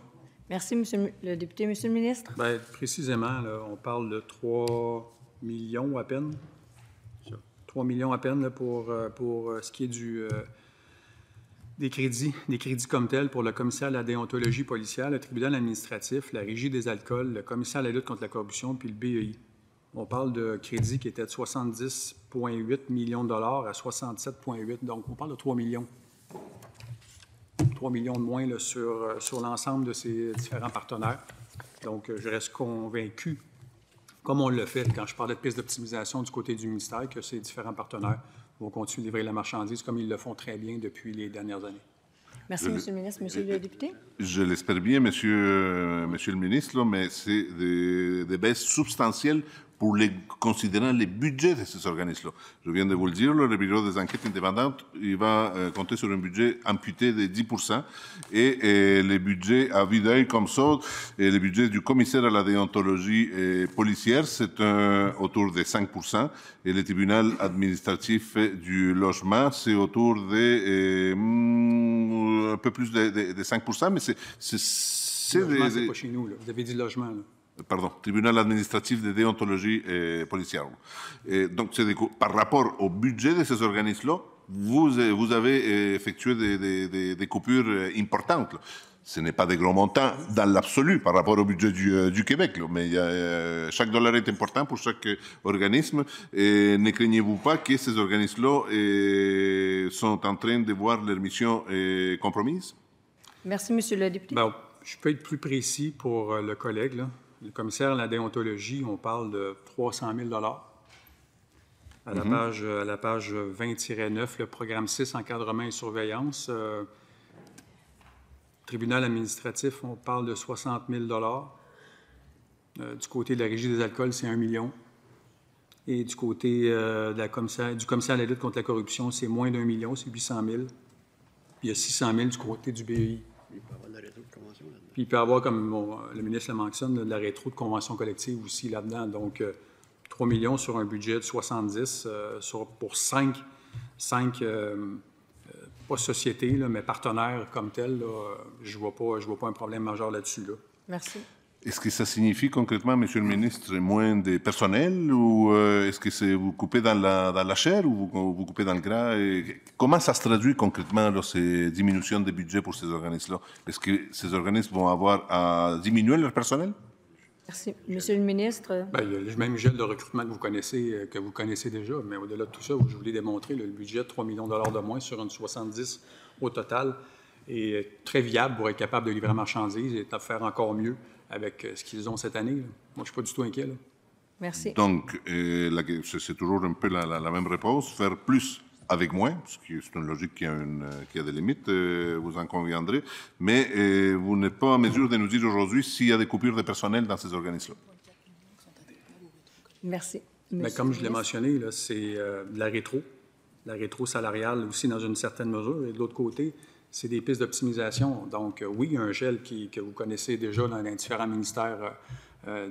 Merci, monsieur le député. Monsieur le ministre. Bien, précisément, là, on parle de 3 millions à peine. 3 millions à peine là, pour ce qui est des crédits comme tels pour le commissaire à la déontologie policière, le tribunal administratif, la régie des alcools, le commissaire à la lutte contre la corruption, puis le BEI. On parle de crédits qui étaient de 70,8 millions de dollars à 67,8. Donc, on parle de 3 millions. 3 millions de moins là, sur l'ensemble de ces différents partenaires. Donc, je reste convaincu, comme on le fait quand je parlais de pistes d'optimisation du côté du ministère, que ces différents partenaires vont continuer de livrer la marchandise comme ils le font très bien depuis les dernières années. Merci, monsieur le ministre. Monsieur le député. Je l'espère bien, monsieur le ministre, là, mais c'est des baisses substantielles considérant les budgets de ces organismes-là. Je viens de vous le dire, là, le bureau des enquêtes indépendantes, il va compter sur un budget amputé de 10 % et les budgets à vue d'œil comme ça, et les budgets du commissaire à la déontologie policière, c'est autour de 5 % et le tribunal administratif du logement, c'est autour de un peu plus de 5 %, mais c'est logement, c'est pas chez nous, là. Vous avez dit logement, là. Pardon, tribunal administratif de déontologie policière. Et donc, par rapport au budget de ces organismes-là, vous avez effectué des coupures importantes. Là. Ce n'est pas des gros montants dans l'absolu par rapport au budget du Québec, là, mais chaque dollar est important pour chaque organisme. Et ne craignez-vous pas que ces organismes-là sont en train de voir leur mission compromise? Merci, monsieur le député. Bien, je peux être plus précis pour le collègue, là. Le commissaire à la déontologie, on parle de 300 000 $ à la page 20-9, le programme 6, encadrement et surveillance. Tribunal administratif, on parle de 60 000 $. Du côté de la régie des alcools, c'est 1 million. Et du côté du commissaire à la lutte contre la corruption, c'est moins d'1 million, c'est 800 000. Puis il y a 600 000 du côté du BEI. Puis il peut y avoir, comme le ministre le mentionne, de la rétro de convention collective aussi là-dedans. Donc, 3 millions sur un budget de 70 pour 5 pas sociétés, là, mais partenaires comme tels. Là, je vois pas un problème majeur là-dessus. Là. Merci. Est-ce que ça signifie concrètement, Monsieur le ministre, moins de personnel ou est-ce que vous coupez dans la chair ou vous coupez dans le gras? Et comment ça se traduit concrètement, là, ces diminutions de budget pour ces organismes-là? Est-ce que ces organismes vont avoir à diminuer leur personnel? Merci. Monsieur le ministre. Bien, il y a le même gel de recrutement que vous connaissez déjà, mais au-delà de tout ça, je voulais démontrer le budget de 3 millions de dollars de moins sur une 70 au total est très viable pour être capable de livrer la marchandise et de faire encore mieux avec ce qu'ils ont cette année. Là. Moi, je ne suis pas du tout inquiet. Là. Merci. Donc, c'est toujours un peu la même réponse, faire plus avec moins, parce que c'est une logique qui a des limites, vous en conviendrez, mais vous n'êtes pas en mesure de nous dire aujourd'hui s'il y a des coupures de personnel dans ces organismes-là. Merci. Mais comme je l'ai mentionné, c'est de la rétro salariale aussi dans une certaine mesure, et de l'autre côté, c'est des pistes d'optimisation. Donc, oui, il y a un gel que vous connaissez déjà dans les différents ministères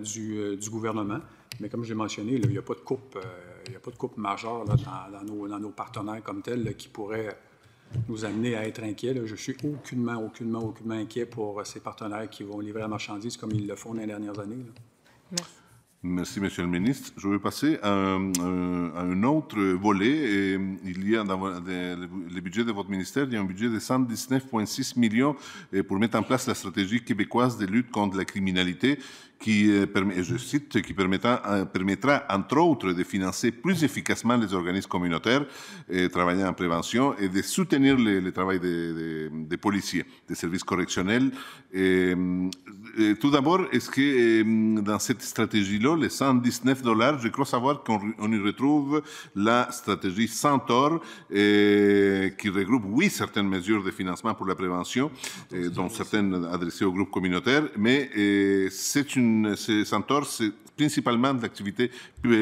du gouvernement. Mais comme je l'ai mentionné, là, il n'y a pas de coupe majeure là, dans nos partenaires comme tels là, qui pourraient nous amener à être inquiets. Là. Je suis aucunement inquiet pour ces partenaires qui vont livrer la marchandise comme ils le font dans les dernières années. Là. Merci. Merci, Monsieur le ministre. Je vais passer à un autre volet. Et il y a dans le budget de votre ministère, il y a un budget de 119,6 millions pour mettre en place la stratégie québécoise de lutte contre la criminalité qui permet, je cite, qui permettra entre autres de financer plus efficacement les organismes communautaires travaillant en prévention et de soutenir le travail des policiers, des services correctionnels. Tout d'abord, est-ce que dans cette stratégie-là, les 119 $, je crois savoir qu'on y retrouve la stratégie Centaure qui regroupe, oui, certaines mesures de financement pour la prévention, dont certaines adressées aux groupes communautaires, mais Centaure, c'est principalement de l'activité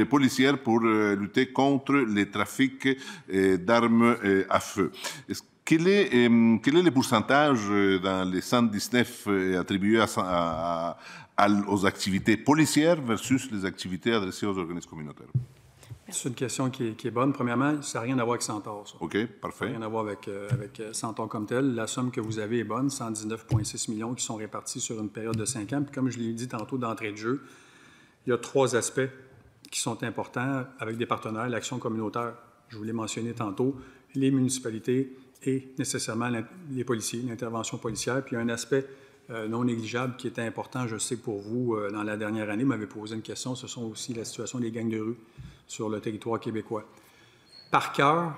policière pour lutter contre les trafics d'armes à feu. Quel est le pourcentage dans les 119 attribués aux activités policières versus les activités adressées aux organismes communautaires? C'est une question qui est bonne. Premièrement, ça n'a rien à voir avec Centaure. Ça. OK, parfait. Ça n'a rien à voir avec Centaure comme tel. La somme que vous avez est bonne, 119,6 millions qui sont répartis sur une période de 5 ans. Puis comme je l'ai dit tantôt d'entrée de jeu, il y a 3 aspects qui sont importants avec des partenaires. L'action communautaire, je vous l'ai mentionné tantôt, les municipalités et nécessairement les policiers, l'intervention policière. Puis il y a un aspect non négligeable qui était important, je sais, pour vous, dans la dernière année, vous m'avez posé une question, ce sont aussi la situation des gangs de rue sur le territoire québécois. Par cœur,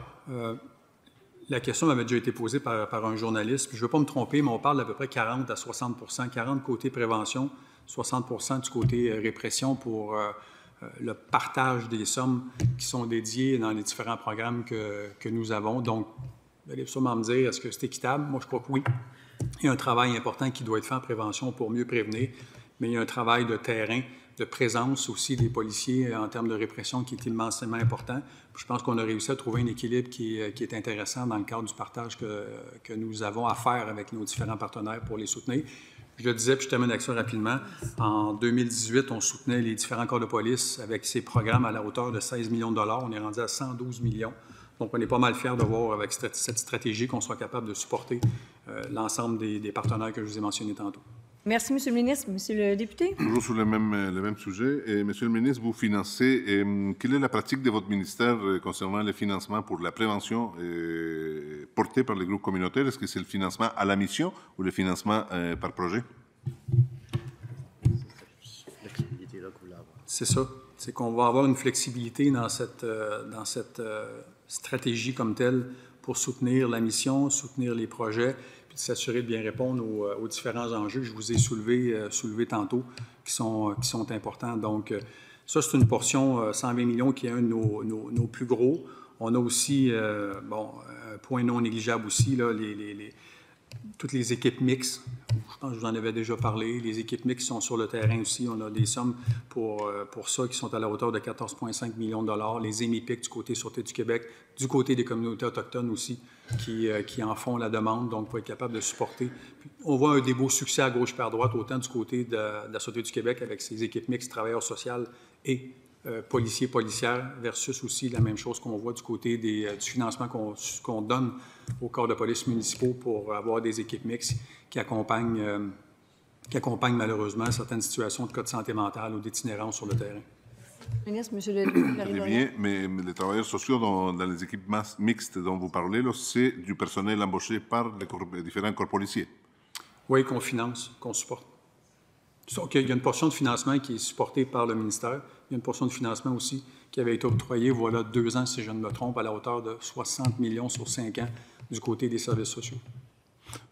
la question m'avait déjà été posée par un journaliste, puis je ne veux pas me tromper, mais on parle d'à peu près 40 à 60 %, 40 côté prévention, 60 % du côté répression pour le partage des sommes qui sont dédiées dans les différents programmes que nous avons. Donc, vous allez sûrement me dire, est-ce que c'est équitable? Moi, je crois que oui. Il y a un travail important qui doit être fait en prévention pour mieux prévenir, mais il y a un travail de terrain, de présence aussi des policiers en termes de répression qui est immensément important. Je pense qu'on a réussi à trouver un équilibre qui est intéressant dans le cadre du partage que nous avons à faire avec nos différents partenaires pour les soutenir. Je le disais, puis je termine avec ça rapidement. En 2018, on soutenait les différents corps de police avec ces programmes à la hauteur de 16 millions de dollars. On est rendu à 112 millions. Donc, on est pas mal fiers de voir avec cette stratégie qu'on soit capable de supporter l'ensemble des partenaires que je vous ai mentionnés tantôt. Merci, Monsieur le ministre. Monsieur le député. Toujours sur le même sujet. Et, Monsieur le ministre, vous financez. Quelle est la pratique de votre ministère concernant les financements pour la prévention portés par les groupes communautaires? Est-ce que c'est le financement à la mission ou le financement par projet? C'est ça. C'est qu'on va avoir une flexibilité dans cette stratégie comme telle pour soutenir la mission, soutenir les projets, puis de s'assurer de bien répondre aux différents enjeux que je vous ai soulevés tantôt, qui sont importants. Donc, ça, c'est une portion, 120 millions, qui est un de nos plus gros. On a aussi, un point non négligeable aussi, là, toutes les équipes mixtes. Je pense que je vous en avais déjà parlé. Les équipes mixtes sont sur le terrain aussi. On a des sommes pour ça qui sont à la hauteur de 14,5 millions de dollars. Les EMIPIC du côté Sûreté du Québec, du côté des communautés autochtones aussi, qui en font la demande, donc pour être capable de supporter. Puis, on voit des beaux succès à gauche par droite, autant du côté de la Sûreté du Québec avec ses équipes mixtes, travailleurs sociaux et policiers, policières, versus aussi la même chose qu'on voit du côté du financement qu'on donne aux corps de police municipaux pour avoir des équipes mixtes qui accompagnent malheureusement certaines situations de cas de santé mentale ou d'itinérance sur le terrain. Ministre, Monsieur le Très bien, mais les travailleurs sociaux dans les équipes mixtes dont vous parlez, c'est du personnel embauché par les différents corps policiers. Oui, qu'on finance, qu'on supporte. Donc, il y a une portion de financement qui est supportée par le ministère. Il y a une portion de financement aussi qui avait été octroyée, voilà, 2 ans, si je ne me trompe, à la hauteur de 60 millions sur 5 ans du côté des services sociaux.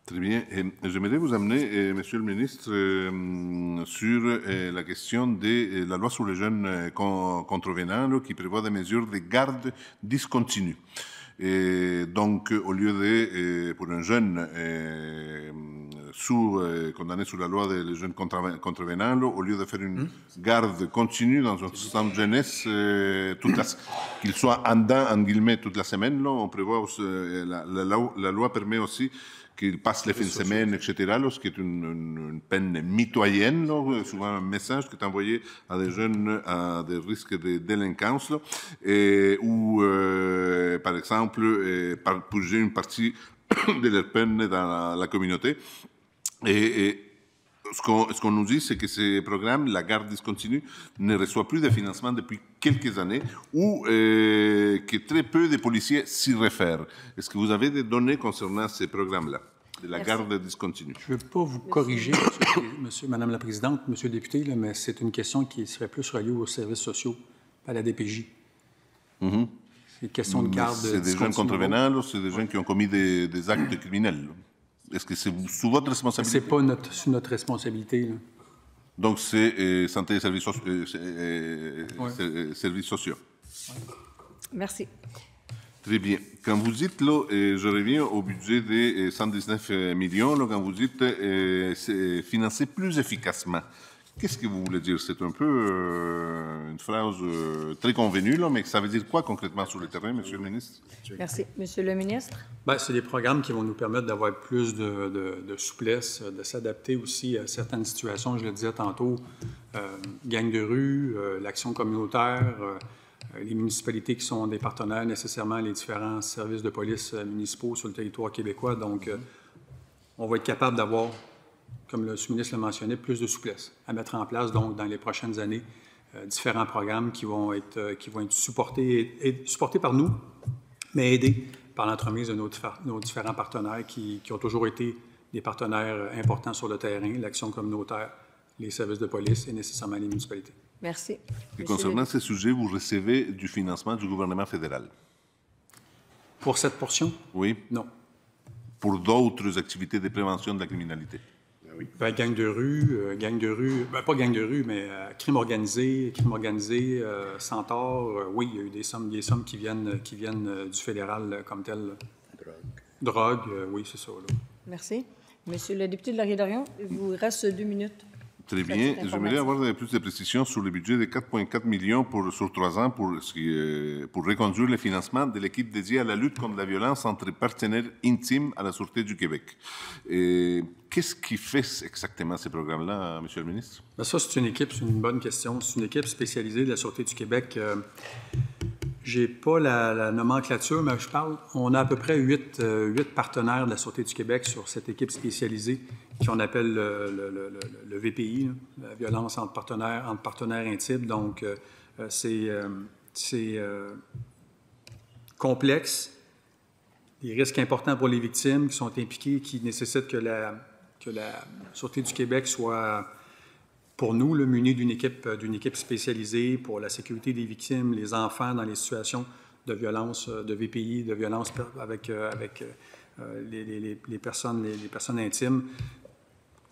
Très bien. J'aimerais vous amener, Monsieur le ministre, sur la question de la loi sur les jeunes contrevenants qui prévoit des mesures de garde discontinue. Et donc, au lieu de, pour un jeune condamné sous la loi des jeunes contrevenants, au lieu de faire une garde continue dans un centre de jeunesse, qu'il soit en guillemets toute la semaine, on prévoit aussi, la loi permet aussi qu'il passe les fins de semaine, etc., ce qui est une peine mitoyenne, souvent un message qui est envoyé à des jeunes à des risques de délinquance, ou, par exemple, bouger une partie de leur peine dans la communauté. Et ce qu'on nous dit, c'est que ces programmes, la garde discontinue, ne reçoit plus de financement depuis quelques années ou que très peu de policiers s'y réfèrent. Est-ce que vous avez des données concernant ces programmes-là, de la garde discontinue? Je ne veux pas vous corriger, Madame la Présidente, Monsieur le député, là, mais c'est une question qui serait plus reliée aux services sociaux, à la DPJ. C'est une question de garde discontinue. C'est des jeunes contrevenants, c'est des jeunes qui ont commis des actes criminels. Est-ce que c'est sous votre responsabilité? Ce n'est pas sous notre responsabilité. Là. Donc, c'est santé et services sociaux. Merci. Très bien. Quand vous dites, là, je reviens au budget des 119 millions, là, quand vous dites c'est financer plus efficacement, qu'est-ce que vous voulez dire? C'est un peu une phrase très convenue, là, mais ça veut dire quoi concrètement sur le terrain, Monsieur le ministre? Merci. Monsieur le ministre? Bien, c'est des programmes qui vont nous permettre d'avoir plus de souplesse, de s'adapter aussi à certaines situations. Je le disais tantôt, gang de rue, l'action communautaire, les municipalités qui sont des partenaires nécessairement, les différents services de police municipaux sur le territoire québécois. Donc, on va être capable d'avoir, comme le sous-ministre l'a mentionné, plus de souplesse à mettre en place, donc, dans les prochaines années, différents programmes qui vont être supportés par nous, mais aidés par l'entremise de nos différents partenaires qui ont toujours été des partenaires importants sur le terrain, l'action communautaire, les services de police et nécessairement les municipalités. Merci. Et concernant ces sujets, vous recevez du financement du gouvernement fédéral? Pour cette portion? Oui. Non. Pour d'autres activités de prévention de la criminalité? Oui. Ben, gang de rue, ben, pas gang de rue, mais crime organisé, Centaure, oui, il y a eu des sommes qui viennent du fédéral comme tel. Drogue, oui, c'est ça. Là. Merci. Monsieur le député de Laurier-Dorion, il vous reste 2 minutes. Très bien. J'aimerais avoir plus de précisions sur le budget de 4,4 millions sur 3 ans pour reconduire le financement de l'équipe dédiée à la lutte contre la violence entre partenaires intimes à la Sûreté du Québec. Qu'est-ce qui fait exactement ces programmes-là, Monsieur le ministre? Bien, ça, c'est une bonne question. C'est une équipe spécialisée de la Sûreté du Québec. Je n'ai pas la nomenclature, mais on a à peu près 8 partenaires de la Sûreté du Québec sur cette équipe spécialisée qu'on appelle le VPI, la violence entre partenaires intimes. Donc, c'est complexe, des risques importants pour les victimes qui sont impliquées, qui nécessitent que la Sûreté du Québec soit, pour nous, muni d'une équipe spécialisée pour la sécurité des victimes, les enfants dans les situations de violence, de VPI, de violence avec les personnes intimes.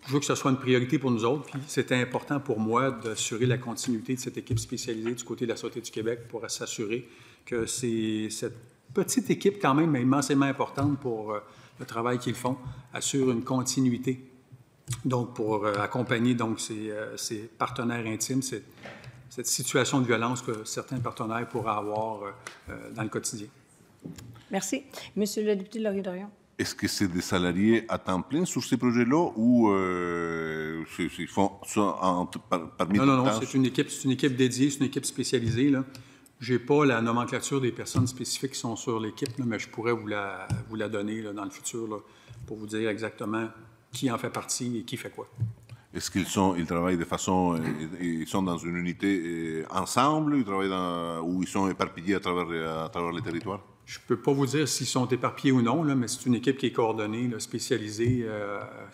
Je veux que ce soit une priorité pour nous autres, puis c'était important pour moi d'assurer la continuité de cette équipe spécialisée du côté de la Sûreté du Québec pour s'assurer que cette petite équipe quand même, mais immensément importante pour le travail qu'ils font, assure une continuité. Donc, pour accompagner donc, ces partenaires intimes, cette situation de violence que certains partenaires pourraient avoir dans le quotidien. Merci. Monsieur le député Laurier-Dorion. Est-ce que c'est des salariés à temps plein sur ces projets-là ou ils font ça parmi les Non, c'est une équipe dédiée, c'est une équipe spécialisée, là. Je n'ai pas la nomenclature des personnes spécifiques qui sont sur l'équipe, mais je pourrais vous la donner là, dans le futur là, pour vous dire exactement qui en fait partie et qui fait quoi. Est-ce qu'ils travaillent de façon... Ils sont dans une unité ensemble, ils travaillent ou ils sont éparpillés à travers les territoires? Je ne peux pas vous dire s'ils sont éparpillés ou non, là, mais c'est une équipe qui est coordonnée, là, spécialisée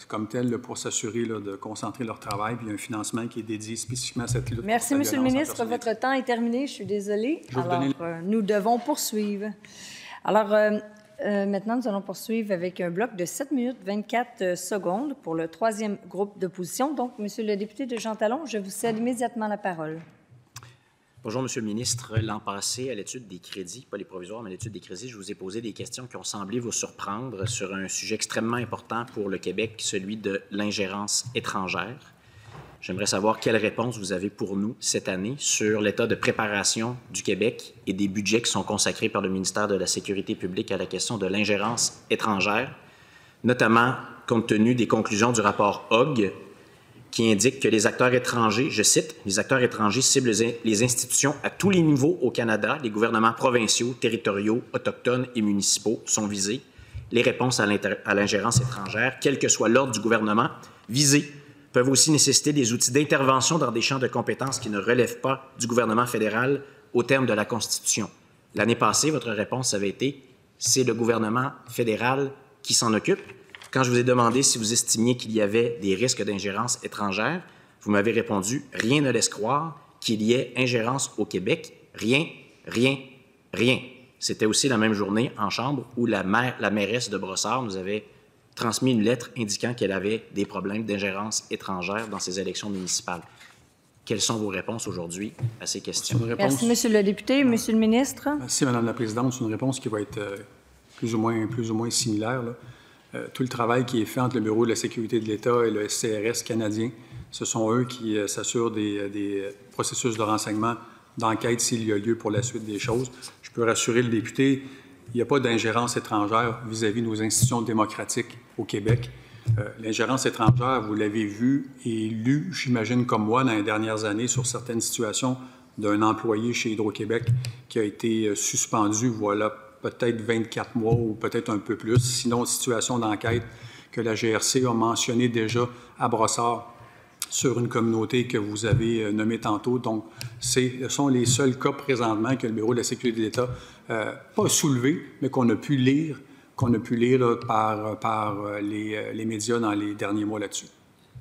comme telle là, pour s'assurer là, de concentrer leur travail. Puis il y a un financement qui est dédié spécifiquement à cette lutte. Merci, Monsieur le ministre. Votre temps est terminé. Je suis désolée. Alors, nous devons poursuivre. Alors, maintenant, nous allons poursuivre avec un bloc de 7 minutes 24 secondes pour le troisième groupe d'opposition. Donc, Monsieur le député de Jean Talon, je vous cède immédiatement la parole. Bonjour, Monsieur le ministre. L'an passé, à l'étude des crédits, pas les provisoires, mais l'étude des crédits, je vous ai posé des questions qui ont semblé vous surprendre sur un sujet extrêmement important pour le Québec, celui de l'ingérence étrangère. J'aimerais savoir quelle réponse vous avez pour nous cette année sur l'état de préparation du Québec et des budgets qui sont consacrés par le ministère de la Sécurité publique à la question de l'ingérence étrangère, notamment compte tenu des conclusions du rapport Hogg, qui indique que les acteurs étrangers, je cite, « les acteurs étrangers ciblent les institutions à tous les niveaux au Canada, les gouvernements provinciaux, territoriaux, autochtones et municipaux sont visés. Les réponses à l'ingérence étrangère, quel que soit l'ordre du gouvernement visé, peuvent aussi nécessiter des outils d'intervention dans des champs de compétences qui ne relèvent pas du gouvernement fédéral au terme de la Constitution. » L'année passée, votre réponse avait été « c'est le gouvernement fédéral qui s'en occupe ». Quand je vous ai demandé si vous estimiez qu'il y avait des risques d'ingérence étrangère, vous m'avez répondu « Rien ne laisse croire qu'il y ait ingérence au Québec. Rien, rien, rien. » C'était aussi la même journée en Chambre où la mairesse de Brossard nous avait transmis une lettre indiquant qu'elle avait des problèmes d'ingérence étrangère dans ses élections municipales. Quelles sont vos réponses aujourd'hui à ces questions? Merci, Monsieur le député. Monsieur le ministre. Merci, Madame la Présidente. C'est une réponse qui va être plus ou moins similaire, là. Tout le travail qui est fait entre le Bureau de la sécurité de l'État et le SCRS canadien, ce sont eux qui s'assurent des processus de renseignement, d'enquête s'il y a lieu pour la suite des choses. Je peux rassurer le député, il n'y a pas d'ingérence étrangère vis-à-vis de nos institutions démocratiques au Québec. L'ingérence étrangère, vous l'avez vu et lu, j'imagine, comme moi, dans les dernières années, sur certaines situations d'un employé chez Hydro-Québec qui a été suspendu, voilà, peut-être 24 mois ou peut-être un peu plus, sinon situation d'enquête que la GRC a mentionné déjà à Brossard sur une communauté que vous avez nommée tantôt. Donc, ce sont les seuls cas présentement que le Bureau de la sécurité de l'État pas soulevé, mais qu'on a pu lire là, par les médias dans les derniers mois là-dessus.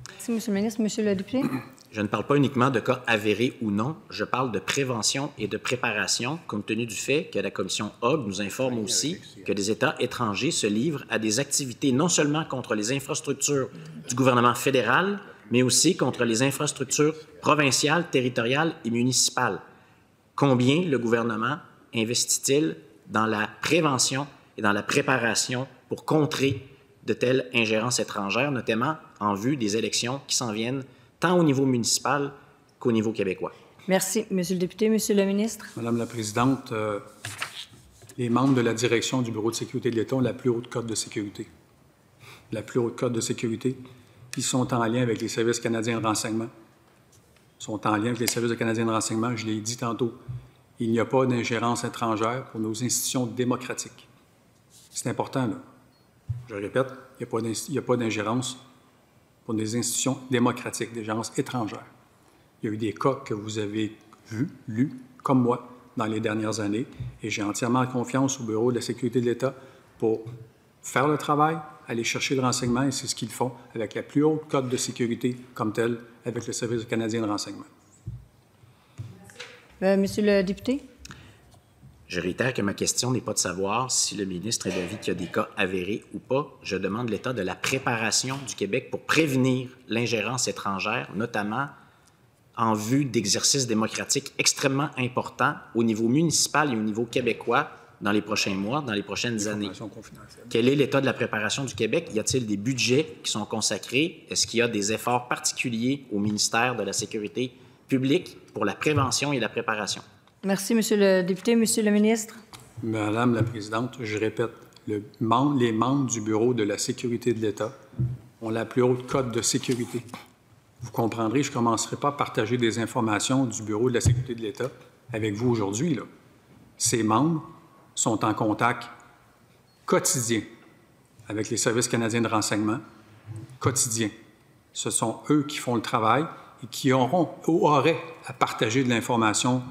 Merci, Monsieur le ministre. Monsieur le député. Je ne parle pas uniquement de cas avérés ou non, je parle de prévention et de préparation, compte tenu du fait que la commission Hogg nous informe aussi que les États étrangers se livrent à des activités non seulement contre les infrastructures du gouvernement fédéral, mais aussi contre les infrastructures provinciales, territoriales et municipales. Combien le gouvernement investit-il dans la prévention et dans la préparation pour contrer de telles ingérences étrangères, notamment en vue des élections qui s'en viennent, tant au niveau municipal qu'au niveau québécois? Merci, Monsieur le député. Monsieur le ministre. Madame la Présidente, les membres de la direction du Bureau de sécurité de l'État ont la plus haute cote de sécurité. La plus haute cote de sécurité. Ils sont en lien avec les services canadiens de renseignement. Ils sont en lien avec les services canadiens de renseignement. Je l'ai dit tantôt, il n'y a pas d'ingérence étrangère pour nos institutions démocratiques. C'est important, là. Je le répète, il n'y a pas d'ingérence pour des institutions démocratiques, des agences étrangères. Il y a eu des cas que vous avez vus, lus, comme moi, dans les dernières années, et j'ai entièrement confiance au Bureau de la sécurité de l'État pour faire le travail, aller chercher le renseignement, et c'est ce qu'ils font avec la plus haute cote de sécurité comme telle avec le Service canadien de renseignement. Monsieur le député. Je réitère que ma question n'est pas de savoir si le ministre est d'avis qu'il y a des cas avérés ou pas. Je demande l'état de la préparation du Québec pour prévenir l'ingérence étrangère, notamment en vue d'exercices démocratiques extrêmement importants au niveau municipal et au niveau québécois dans les prochains mois, dans les prochaines années? Information confidentielle. Quel est l'état de la préparation du Québec? Y a-t-il des budgets qui sont consacrés? Est-ce qu'il y a des efforts particuliers au ministère de la Sécurité publique pour la prévention et la préparation? Merci, Monsieur le député. Monsieur le ministre. Madame la Présidente, je répète, les membres du Bureau de la sécurité de l'État ont la plus haute cote de sécurité. Vous comprendrez, je ne commencerai pas à partager des informations du Bureau de la sécurité de l'État avec vous aujourd'hui, là. Ces membres sont en contact quotidien avec les services canadiens de renseignement, quotidien. Ce sont eux qui font le travail et qui auraient à partager de l'information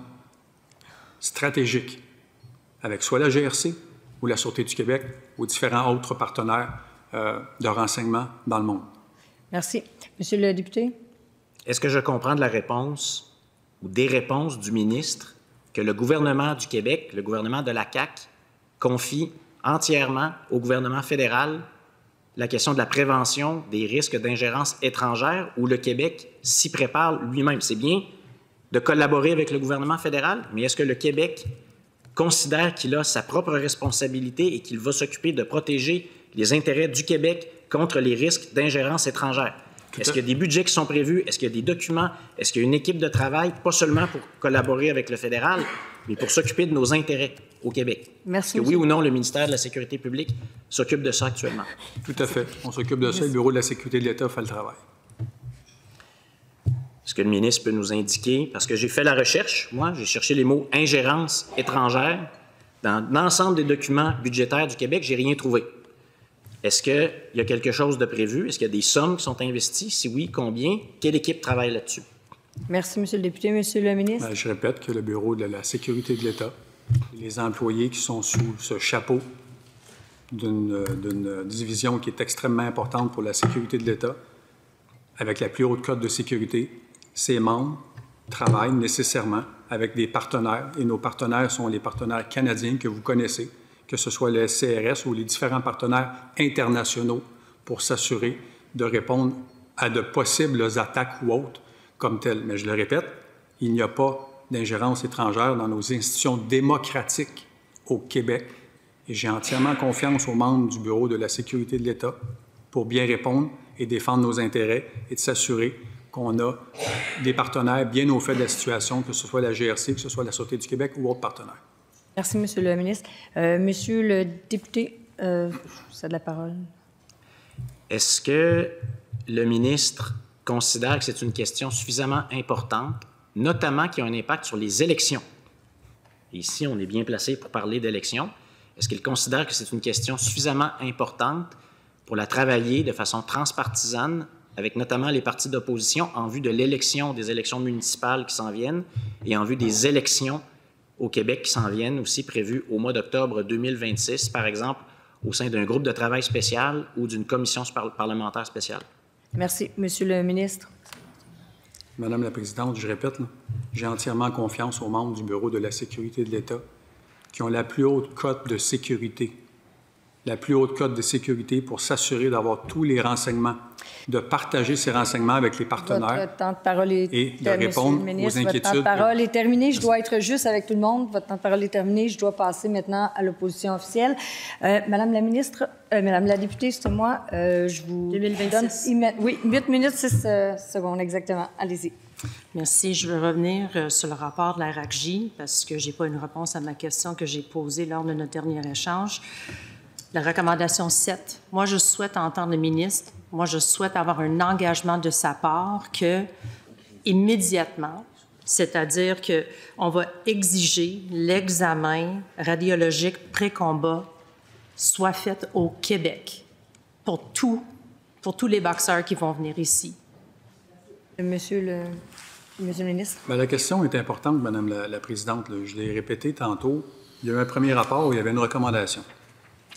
stratégique avec soit la GRC ou la Sûreté du Québec ou différents autres partenaires de renseignement dans le monde. Merci. Monsieur le député. Est-ce que je comprends de la réponse ou des réponses du ministre que le gouvernement du Québec, le gouvernement de la CAQ, confie entièrement au gouvernement fédéral la question de la prévention des risques d'ingérence étrangère où le Québec s'y prépare lui-même? C'est bien de collaborer avec le gouvernement fédéral, mais est-ce que le Québec considère qu'il a sa propre responsabilité et qu'il va s'occuper de protéger les intérêts du Québec contre les risques d'ingérence étrangère? Est-ce qu'il y a des budgets qui sont prévus? Est-ce qu'il y a des documents? Est-ce qu'il y a une équipe de travail, pas seulement pour collaborer avec le fédéral, mais pour s'occuper de nos intérêts au Québec? Merci. Est-ce que oui ou non, le ministère de la Sécurité publique s'occupe de ça actuellement? Tout à fait. On s'occupe de ça. Le Bureau de la sécurité de l'État fait le travail. Est-ce que le ministre peut nous indiquer, parce que j'ai fait la recherche, moi, j'ai cherché les mots « ingérence étrangère » dans l'ensemble des documents budgétaires du Québec, j'ai rien trouvé. Est-ce qu'il y a quelque chose de prévu? Est-ce qu'il y a des sommes qui sont investies? Si oui, combien? Quelle équipe travaille là-dessus? Merci, Monsieur le député. Monsieur le ministre. Bien, je répète que le Bureau de la sécurité de l'État, les employés qui sont sous ce chapeau d'une division qui est extrêmement importante pour la sécurité de l'État, avec la plus haute cote de sécurité, ces membres travaillent nécessairement avec des partenaires, et nos partenaires sont les partenaires canadiens que vous connaissez, que ce soit le SCRS ou les différents partenaires internationaux, pour s'assurer de répondre à de possibles attaques ou autres comme telles. Mais je le répète, il n'y a pas d'ingérence étrangère dans nos institutions démocratiques au Québec. Et j'ai entièrement confiance aux membres du Bureau de la sécurité de l'État pour bien répondre et défendre nos intérêts et de s'assurer qu'on a des partenaires bien au fait de la situation, que ce soit la GRC, que ce soit la Sûreté du Québec ou autres partenaires. Merci, Monsieur le ministre. Monsieur le député, vous avez la parole. Est-ce que le ministre considère que c'est une question suffisamment importante, notamment qui a un impact sur les élections? Et ici, on est bien placé pour parler d'élections. Est-ce qu'il considère que c'est une question suffisamment importante pour la travailler de façon transpartisane avec notamment les partis d'opposition en vue de l'élection, des élections municipales qui s'en viennent et en vue des élections au Québec qui s'en viennent aussi prévues au mois d'octobre 2026, par exemple, au sein d'un groupe de travail spécial ou d'une commission parlementaire spéciale? Merci. Monsieur le ministre. Madame la Présidente, je répète, j'ai entièrement confiance aux membres du Bureau de la sécurité de l'État qui ont la plus haute cote de sécurité, pour s'assurer d'avoir tous les renseignements, de partager ces renseignements avec les partenaires. Votre temps de parole est et de répondre aux inquiétudes. Votre temps de parole est terminé. Je dois être juste avec tout le monde. Votre temps de parole est terminé. Je dois passer maintenant à l'opposition officielle. Madame la ministre, Madame la députée, c'est moi. Je vous 2026. donne 8 minutes, 6 secondes exactement. Allez-y. Merci. Je veux revenir sur le rapport de la RACJ parce que je n'ai pas une réponse à ma question que j'ai posée lors de notre dernier échange. La recommandation 7, moi, je souhaite entendre le ministre, moi, je souhaite avoir un engagement de sa part que, immédiatement, c'est-à-dire qu'on va exiger l'examen radiologique pré-combat soit fait au Québec pour tous les boxeurs qui vont venir ici. Monsieur le ministre. Bien, la question est importante, Madame la Présidente. Je l'ai répété tantôt. Il y a eu un premier rapport où il y avait une recommandation.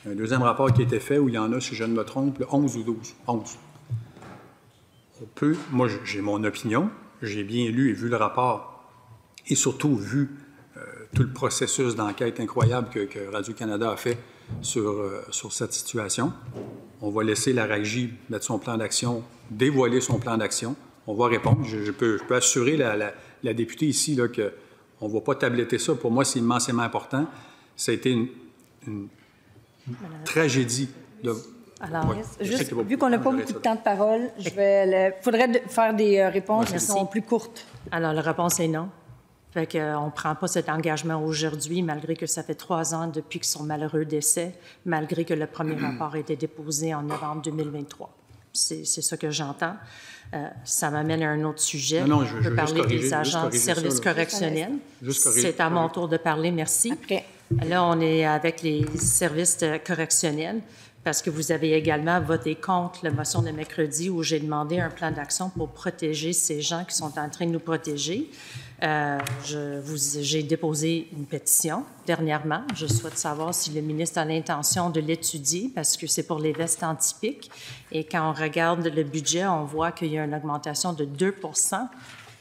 Un deuxième rapport qui a été fait où il y en a, si je ne me trompe, 11 ou 12. 11. Moi, j'ai mon opinion. J'ai bien lu et vu le rapport et surtout vu tout le processus d'enquête incroyable que Radio-Canada a fait sur cette situation. On va laisser la RACJ mettre son plan d'action, dévoiler son plan d'action. On va répondre. Je peux assurer la députée ici là, qu'on ne va pas tabletter ça. Pour moi, c'est immensément important. ça a été une tragédie. Alors, Ouais, juste, vu qu'on n'a pas beaucoup de temps de parole, il faudrait faire des réponses qui sont plus courtes. Alors, la réponse est non. Fait qu'on ne prend pas cet engagement aujourd'hui, malgré que ça fait 3 ans depuis que son malheureux décès, malgré que le premier rapport a été déposé en novembre 2023. C'est ça que j'entends. Ça m'amène à un autre sujet. Non, je veux parler des agents de services correctionnels. C'est à mon tour de parler, merci. Après. Là, on est avec les services correctionnels parce que vous avez également voté contre la motion de mercredi où j'ai demandé un plan d'action pour protéger ces gens qui sont en train de nous protéger. J'ai déposé une pétition dernièrement. Je souhaite savoir si le ministre a l'intention de l'étudier parce que c'est pour les vestes anti-pic. Et quand on regarde le budget, on voit qu'il y a une augmentation de 2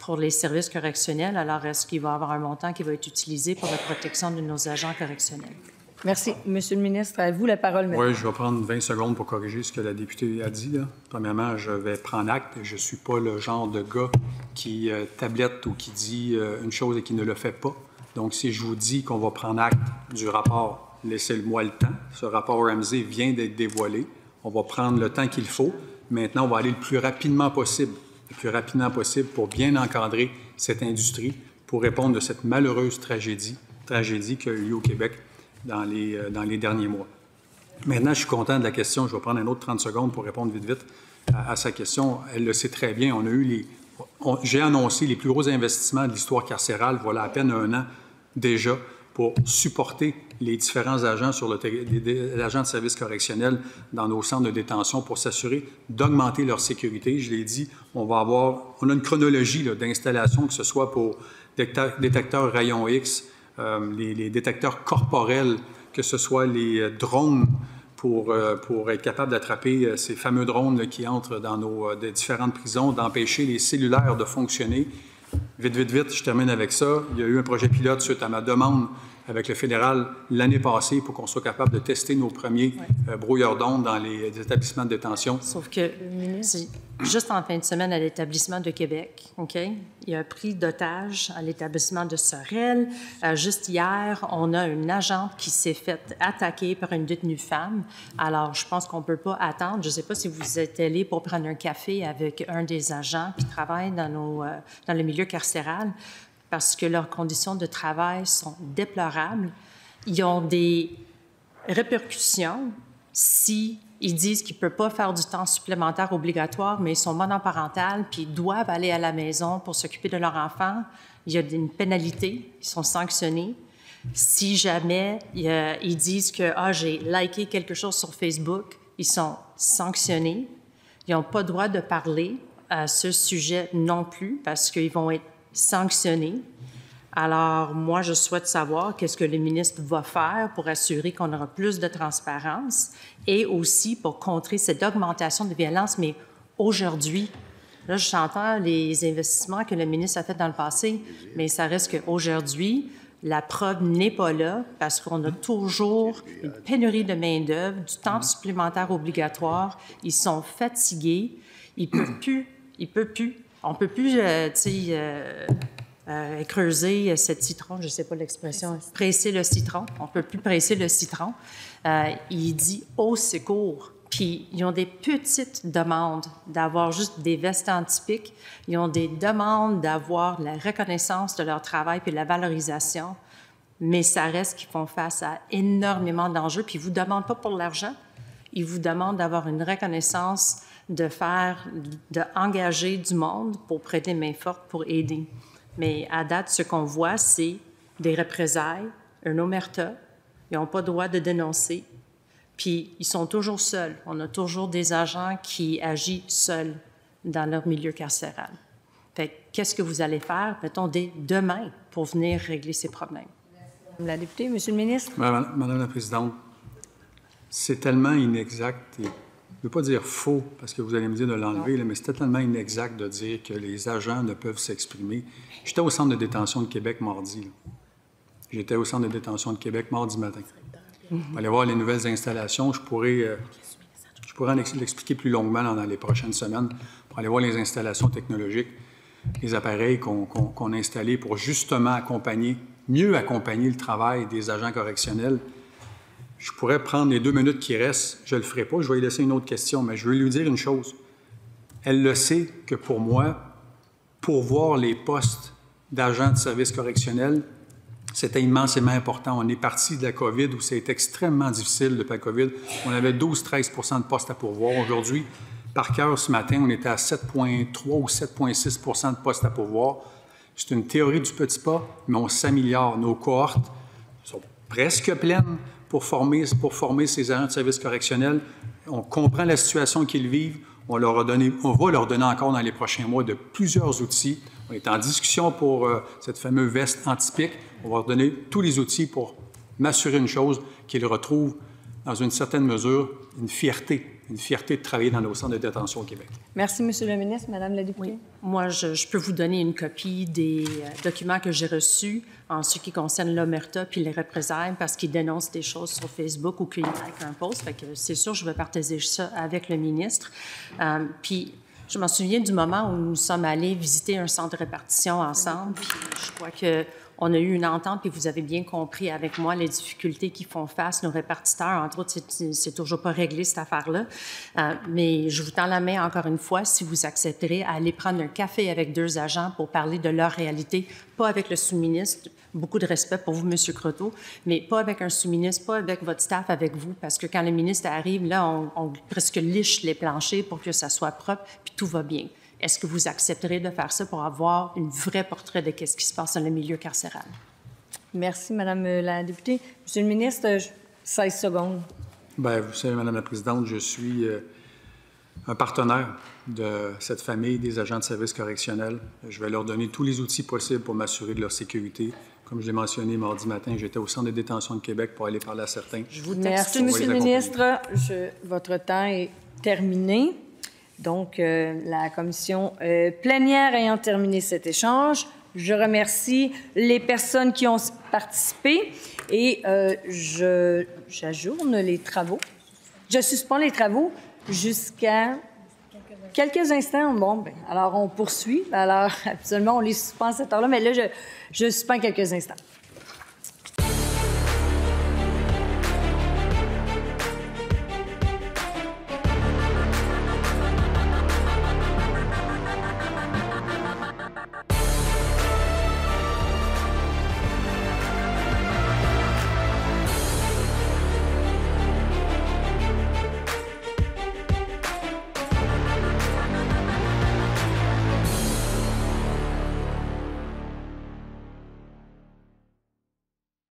pour les services correctionnels. Alors, est-ce qu'il va y avoir un montant qui va être utilisé pour la protection de nos agents correctionnels? Merci. Monsieur le ministre, à vous la parole maintenant. Oui, je vais prendre 20 secondes pour corriger ce que la députée a dit. Là. Premièrement, je vais prendre acte. Je ne suis pas le genre de gars qui tablette ou qui dit une chose et qui ne le fait pas. Donc, si je vous dis qu'on va prendre acte du rapport, laissez-moi le temps. Ce rapport Ramsey vient d'être dévoilé. On va prendre le temps qu'il faut. Maintenant, on va aller le plus rapidement possible pour bien encadrer cette industrie, pour répondre de cette malheureuse tragédie qui a eu lieu au Québec dans les derniers mois. Maintenant, je suis content de la question. Je vais prendre un autre 30 secondes pour répondre vite à sa question. Elle le sait très bien. J'ai annoncé les plus gros investissements de l'histoire carcérale, voilà à peine 1 an déjà, pour supporter les différents agents l'agent de service correctionnel dans nos centres de détention pour s'assurer d'augmenter leur sécurité. Je l'ai dit, on a une chronologie d'installation, que ce soit pour détecteurs rayons X, les détecteurs corporels, que ce soit les drones pour être capable d'attraper ces fameux drones là, qui entrent dans nos différentes prisons, d'empêcher les cellulaires de fonctionner. Vite, je termine avec ça. Il y a eu un projet pilote suite à ma demande avec le fédéral l'année passée pour qu'on soit capable de tester nos premiers brouilleurs d'ondes dans les établissements de détention. Sauf que, juste en fin de semaine à l'établissement de Québec, OK? Il y a un pris d'otage à l'établissement de Sorel. Juste hier, on a une agente qui s'est faite attaquer par une détenue femme. Alors, je pense qu'on ne peut pas attendre. Je ne sais pas si vous êtes allé pour prendre un café avec un des agents qui travaille dans le milieu carcéral, parce que leurs conditions de travail sont déplorables. Ils ont des répercussions si ils disent qu'ils ne peuvent pas faire du temps supplémentaire obligatoire, mais ils sont monoparentales, puis ils doivent aller à la maison pour s'occuper de leur enfant. Il y a une pénalité, ils sont sanctionnés. Si jamais ils disent que j'ai liké quelque chose sur Facebook, ils sont sanctionnés. Ils n'ont pas le droit de parler à ce sujet non plus, parce qu'ils vont être sanctionnés. Alors, moi, je souhaite savoir qu'est-ce que le ministre va faire pour assurer qu'on aura plus de transparence et aussi pour contrer cette augmentation de violence. Mais aujourd'hui, là, j'entends les investissements que le ministre a fait dans le passé, mais ça reste qu'aujourd'hui, la preuve n'est pas là parce qu'on a toujours une pénurie de main-d'œuvre, du temps supplémentaire obligatoire. Ils sont fatigués. Ils peuvent plus. On ne peut plus, creuser ce citron, je ne sais pas l'expression, presser le citron. On ne peut plus presser le citron. Il dit « au secours ». Puis, ils ont des petites demandes d'avoir juste des vestes anti-pic. Ils ont des demandes d'avoir la reconnaissance de leur travail puis la valorisation. Mais ça reste qu'ils font face à énormément d'enjeux. Puis, ils ne vous demandent pas pour l'argent. Ils vous demandent d'avoir une reconnaissance, d'engager du monde pour prêter main forte, pour aider. Mais à date, ce qu'on voit, c'est des représailles, un omerta. Ils n'ont pas le droit de dénoncer. Puis, ils sont toujours seuls. On a toujours des agents qui agissent seuls dans leur milieu carcéral. Fait qu'est-ce que vous allez faire, mettons, dès demain pour venir régler ces problèmes? Madame la députée, Monsieur le ministre. Madame la présidente, c'est tellement inexact et je ne veux pas dire faux, parce que vous allez me dire de l'enlever, mais c'est tellement inexact de dire que les agents ne peuvent s'exprimer. J'étais au centre de détention de Québec mardi. J'étais au centre de détention de Québec mardi matin. Allez voir les nouvelles installations. Je pourrais en l'expliquer plus longuement dans les prochaines semaines pour aller voir les installations technologiques, les appareils qu'on a installés pour justement accompagner mieux accompagner le travail des agents correctionnels. Je pourrais prendre les 2 minutes qui restent, je ne le ferai pas, je vais lui laisser une autre question, mais je veux lui dire une chose. Elle le sait que pour moi, pourvoir les postes d'agents de services correctionnels, c'était immensément important. On est parti de la COVID où c'était extrêmement difficile depuis la COVID. On avait 12-13 de postes à pourvoir. Aujourd'hui, par cœur, ce matin, on était à 7,3 ou 7,6 de postes à pourvoir. C'est une théorie du petit pas, mais on s'améliore. Nos cohortes sont presque pleines pour former ces agents de services correctionnels. On comprend la situation qu'ils vivent. On va leur donner encore dans les prochains mois de plusieurs outils. On est en discussion pour cette fameuse veste anti-pic. On va leur donner tous les outils pour m'assurer une chose, qu'ils retrouvent, dans une certaine mesure, une fierté de travailler dans nos centres de détention au Québec. Merci, M. le ministre. Madame la députée. Oui. Moi, je peux vous donner une copie des documents que j'ai reçus en ce qui concerne l'omerta puis les représailles parce qu'ils dénoncent des choses sur Facebook ou qu'ils likent un post. Fait que c'est sûr, je vais partager ça avec le ministre. Puis, je m'en souviens du moment où nous sommes allés visiter un centre de répartition ensemble. Puis, je crois qu'on a eu une entente, puis vous avez bien compris avec moi les difficultés qui font face nos répartiteurs. Entre autres, c'est toujours pas réglé, cette affaire-là. Mais je vous tends la main encore une fois, si vous accepterez, à aller prendre un café avec 2 agents pour parler de leur réalité, pas avec le sous-ministre. Beaucoup de respect pour vous, M. Croteau, mais pas avec un sous-ministre, pas avec votre staff, avec vous, parce que quand le ministre arrive, là, on presque liche les planchers pour que ça soit propre, puis tout va bien. Est-ce que vous accepterez de faire ça pour avoir un vrai portrait de ce qui se passe dans le milieu carcéral? Merci, Madame la députée. Monsieur le ministre, 16 secondes. Bien, vous savez, Madame la présidente, je suis un partenaire de cette famille des agents de services correctionnels. Je vais leur donner tous les outils possibles pour m'assurer de leur sécurité. Comme je l'ai mentionné mardi matin, j'étais au Centre de détention de Québec pour aller parler à certains. Je vous remercie, Monsieur le ministre. Votre temps est terminé. Donc, la commission plénière ayant terminé cet échange, je remercie les personnes qui ont participé et j'ajourne les travaux. Je suspends les travaux jusqu'à quelques instants. Bon, bien, alors on poursuit. Alors, absolument, on les suspend à cette heure-là, mais là, je suspends quelques instants.